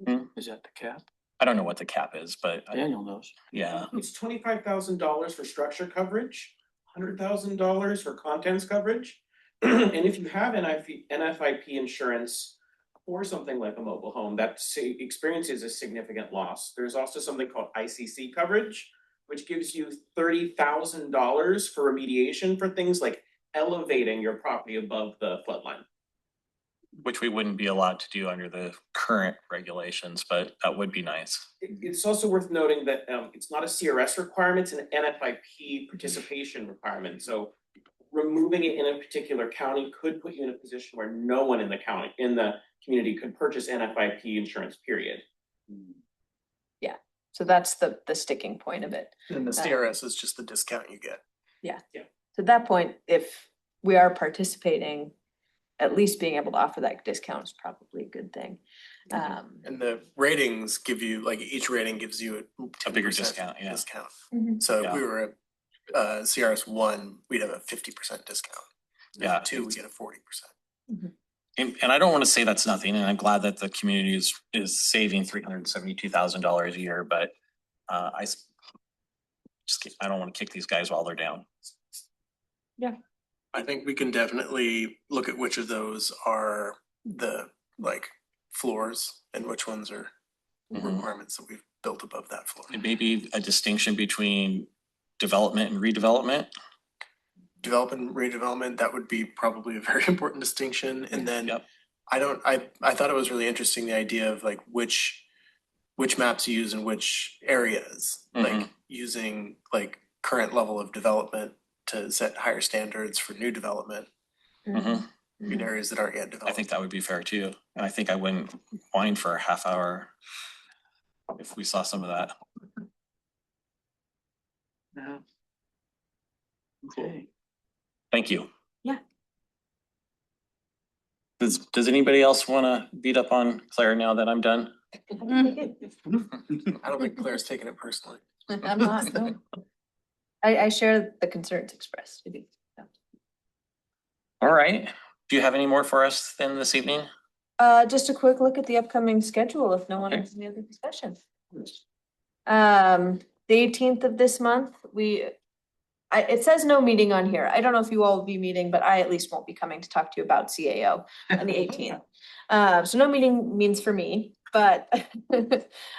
Hmm? Is that the cap? I don't know what the cap is, but Daniel knows. yeah. It's $25,000 for structure coverage, $100,000 for contents coverage. And if you have NFIP insurance for something like a mobile home that experiences a significant loss, there's also something called ICC coverage, which gives you $30,000 for remediation for things like elevating your property above the flood line. Which we wouldn't be allowed to do under the current regulations, but that would be nice. It's also worth noting that it's not a CRS requirement, it's an NFIP participation requirement. So removing it in a particular county could put you in a position where no one in the county, in the community could purchase NFIP insurance, period. Yeah, so that's the sticking point of it. And the CRS is just the discount you get. Yeah. So at that point, if we are participating, at least being able to offer that discount is probably a good thing. And the ratings give you, like, each rating gives you A bigger discount, yeah. So Yeah. if we were a CRS 1, we'd have a 50% discount. Yeah. 2, we get a 40%. And I don't want to say that's nothing, and I'm glad that the community is saving $372,000 a year, but I don't want to kick these guys while they're down. Yeah. I think we can definitely look at which of those are the, like, floors and which ones are requirements that we've built above that floor. And maybe a distinction between development and redevelopment. Development and redevelopment, that would be probably a very important distinction. And then Yep. I thought it was really interesting, the idea of like which maps you use in which areas, like using like current level of development to set higher standards for new development in areas that aren't yet I developed. think that would be fair too. And I think I wouldn't mind for a half hour if we saw some of that. Yeah. Okay. Thank you. Yeah. Does anybody else want to beat up on Claire now that I'm done? I don't think Claire's taking it personally. I'm not, no. I share the concerns expressed. I do. All right. Do you have any more for us then this evening? Just a quick look at the upcoming schedule if no one has any other discussion. The 18th of this month, it says no meeting on here. I don't know if you all will be meeting, but I at least won't be coming to talk to you about CAO on the 18th. So no meeting means for me, but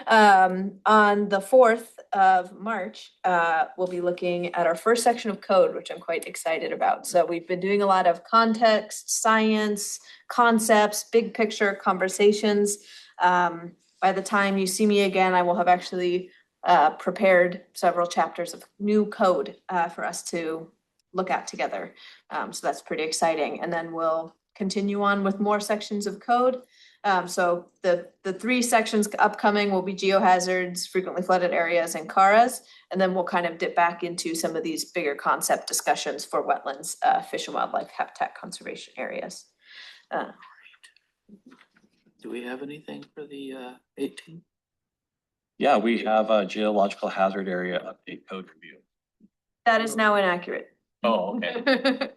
on the 4th of March, we'll be looking at our first section of code, which I'm quite excited about. So we've been doing a lot of context, science, concepts, big picture conversations. By the time you see me again, I will have actually prepared several chapters of new code for us to look at together. So that's pretty exciting. And then we'll continue on with more sections of code. So the three sections upcoming will be geohazards, frequently flooded areas, and CARAs. And then we'll kind of dip back into some of these bigger concept discussions for wetlands, fish and wildlife habitat conservation areas. Do we have anything for the 18th? Yeah, we have a geological hazard area update code review. That is now inaccurate. Oh, okay.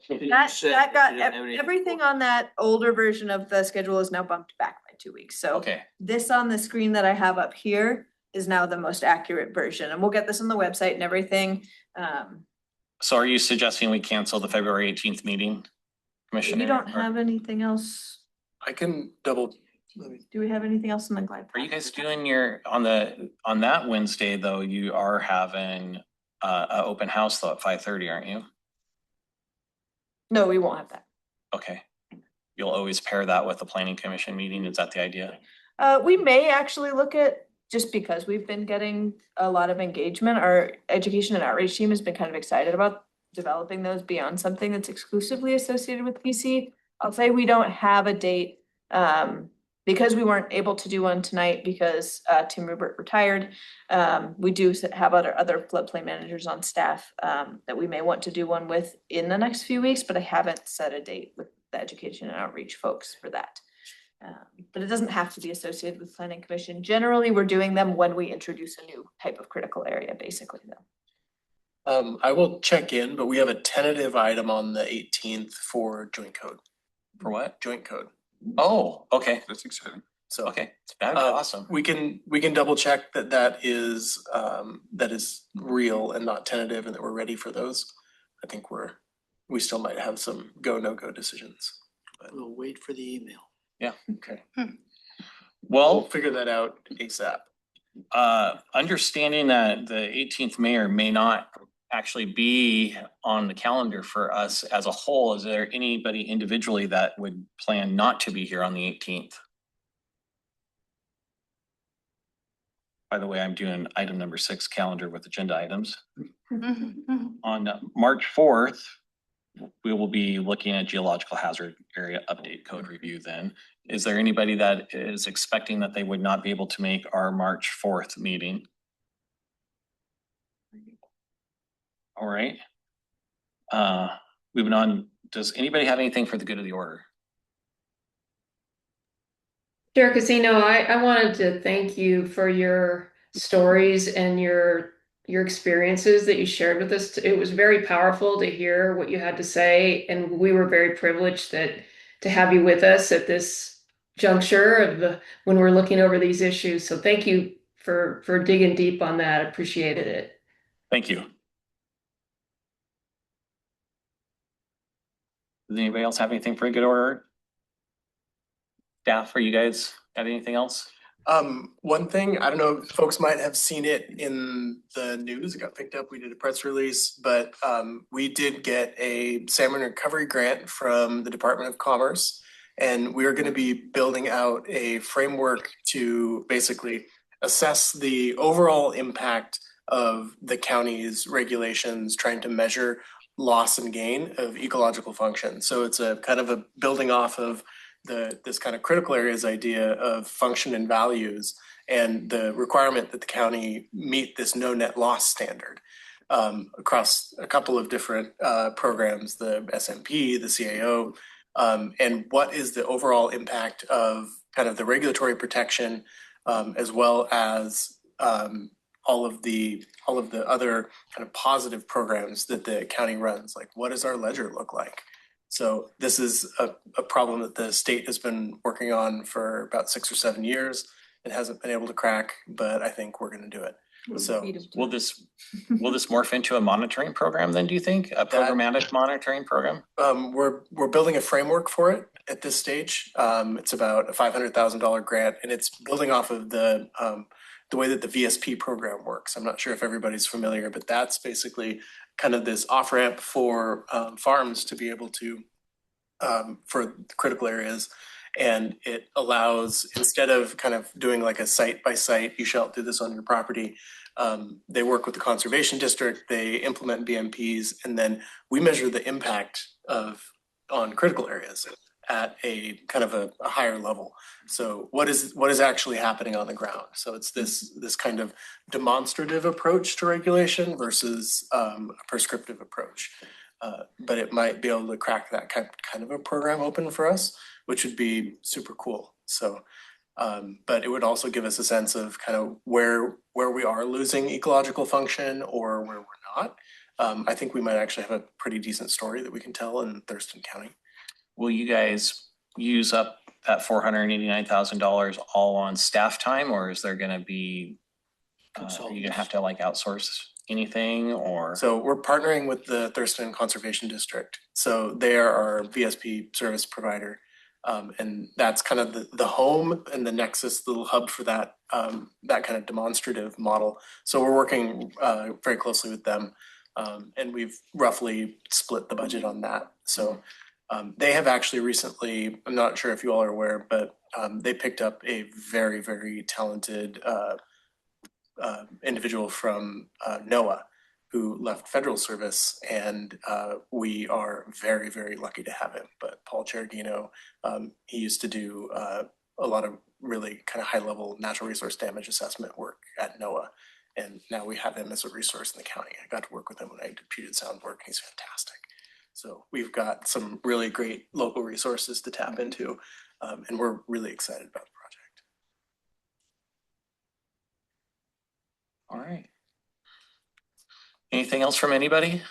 That got everything on that older version of the schedule is now bumped back by 2 weeks. So this on the screen that I have up here is now the most accurate version, and we'll get this on the website and everything. So are you suggesting we cancel the February 18th meeting, Commissioner? You don't have anything else? I can double. Do we have anything else in the glide path? Are you guys doing your, on that Wednesday though, you are having an open house though at 5:30, aren't you? No, we won't have that. Okay. You'll always pair that with the planning commission meeting. Is that the idea? We may actually look at, just because we've been getting a lot of engagement, our education and outreach team has been kind of excited about developing those beyond something that's exclusively associated with PC. I'll say we don't have a date because we weren't able to do one tonight because Tim Rupert retired. We do have other floodplain managers on staff that we may want to do one with in the next few weeks, but I haven't set a date with the education and outreach folks for that. But it doesn't have to be associated with planning commission. Generally, we're doing them when we introduce a new type of critical area, basically though. I will check in, but we have a tentative item on the 18th for joint code. For what? Joint code. Oh, okay. That's exciting. So okay, that'd be awesome. We can double check that is real and not tentative, and that we're ready for those. I think we still might have some go no go decisions. But we'll wait for the email. Yeah. Okay. Well, we'll figure that out ASAP. Understanding that the 18th may or may not actually be on the calendar for us as a whole, is there anybody individually that would plan not to be here on the 18th? By the way, I'm doing item number 6 calendar with agenda items. On March 4th, we will be looking at geological hazard area update code review then. Is there anybody that is expecting that they would not be able to make our March 4th meeting? All right. Moving on, does anybody have anything for the good of the order? Chair Casino, I wanted to thank you for your stories and your experiences that you shared with us. It was very powerful to hear what you had to say, and we were very privileged to have you with us at this juncture of when we're looking over these issues. So thank you for digging deep on that. Appreciated it. Thank you. Does anybody else have anything for a good order? Staff, are you guys got anything else? One thing, I don't know if folks might have seen it in the news, it got picked up, we did a press release, but we did get a salmon recovery grant from the Department of Commerce. And we're going to be building out a framework to basically assess the overall impact of the county's regulations trying to measure loss and gain of ecological function. So it's a kind of a building off of this kind of critical areas idea of function and values and the requirement that the county meet this no net loss standard across a couple of different programs, the SMP, the CAO, and what is the overall impact of kind of the regulatory protection as well as all of the other kind of positive programs that the county runs. Like, what does our ledger look like? So this is a problem that the state has been working on for about 6 or 7 years. It hasn't been able to crack, but I think we're going to do it. So will this morph into a monitoring program then, do you think? A programmatic monitoring program? We're building a framework for it at this stage. It's about a $500,000 grant, and it's building off of the way that the VSP program works. I'm not sure if everybody's familiar, but that's basically kind of this off-ramp for farms to be able to, for critical areas. And it allows, instead of kind of doing like a site by site, you shall do this on your property, they work with the conservation district, they implement BMPs, and then we measure the impact on critical areas at a kind of a higher level. So what is actually happening on the ground? So it's this kind of demonstrative approach to regulation versus a prescriptive approach. But it might be able to crack that kind of a program open for us, which would be super cool. So, but it would also give us a sense of kind of where we are losing ecological function or where we're not. I think we might actually have a pretty decent story that we can tell in Thurston County. Will you guys use up that $489,000 all on staff time, or is there gonna be, are you gonna have to like outsource anything or? So we're partnering with the Thurston Conservation District. So they are our VSP service provider. And that's kind of the home and the nexus, the little hub for that kind of demonstrative model. So we're working very closely with them. And we've roughly split the budget on that. So they have actually recently, I'm not sure if you all are aware, but they picked up a very, very talented individual from NOAA who left federal service, and we are very, very lucky to have him. But Paul Cheragino, he used to do a lot of really kind of high-level natural resource damage assessment work at NOAA, and now we have him as a resource in the county. I got to work with him when I did Puget Sound work, and he's fantastic. So we've got some really great local resources to tap into, and we're really excited about the project. All right. Anything else from anybody?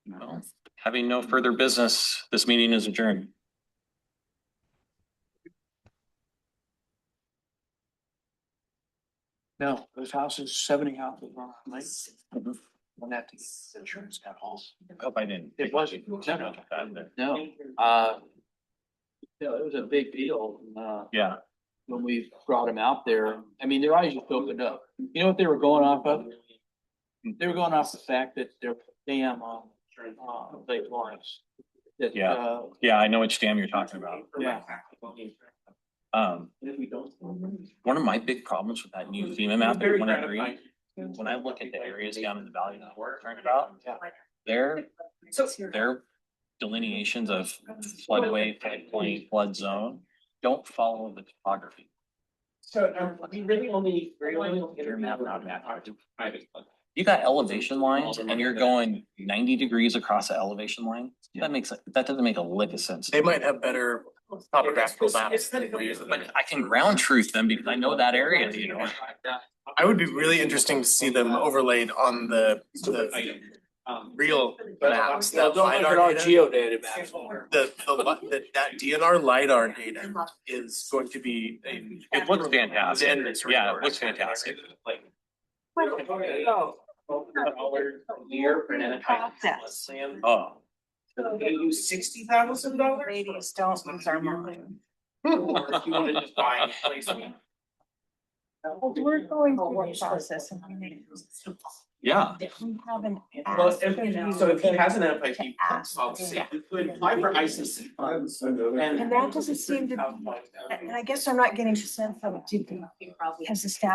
No. Having no further business, this meeting is adjourned. No, those houses, 70 houses on Lake. When that insurance got home. I hope I didn't. It wasn't. No. It was a big deal. Yeah. When we brought them out there, I mean, their eyes just opened up. You know what they were going off of? They were going off the fact that their dam on Lake Lawrence. That, yeah, I know which dam you're talking about. Yeah. One of my big problems with that new FEMA map that when I read, when I look at the areas down in the valley that we're talking about, their delineations of floodway, floodplain, flood zone don't follow the topography. So we really only Your map not map. You got elevation lines and you're going 90 degrees across the elevation line. That doesn't make a lick of sense. They might have better topographical maps than we use. But I can ground truth them because I know that area, you know. I would be really interesting to see them overlaid on the real maps. That LiDAR data, geodata maps. that DNR LiDAR data is going to be It looks fantastic. Yeah, it looks fantastic. Oh. They use $60,000. Ladies, don't lose our mind. Or if you want to just buy a place. We're going through the process. Yeah. We haven't Well, asked of you so if he has an FIP to ask policy, them. he could apply for ICC funds. And And that doesn't seem to, and I guess I'm not getting the sense of, has the staff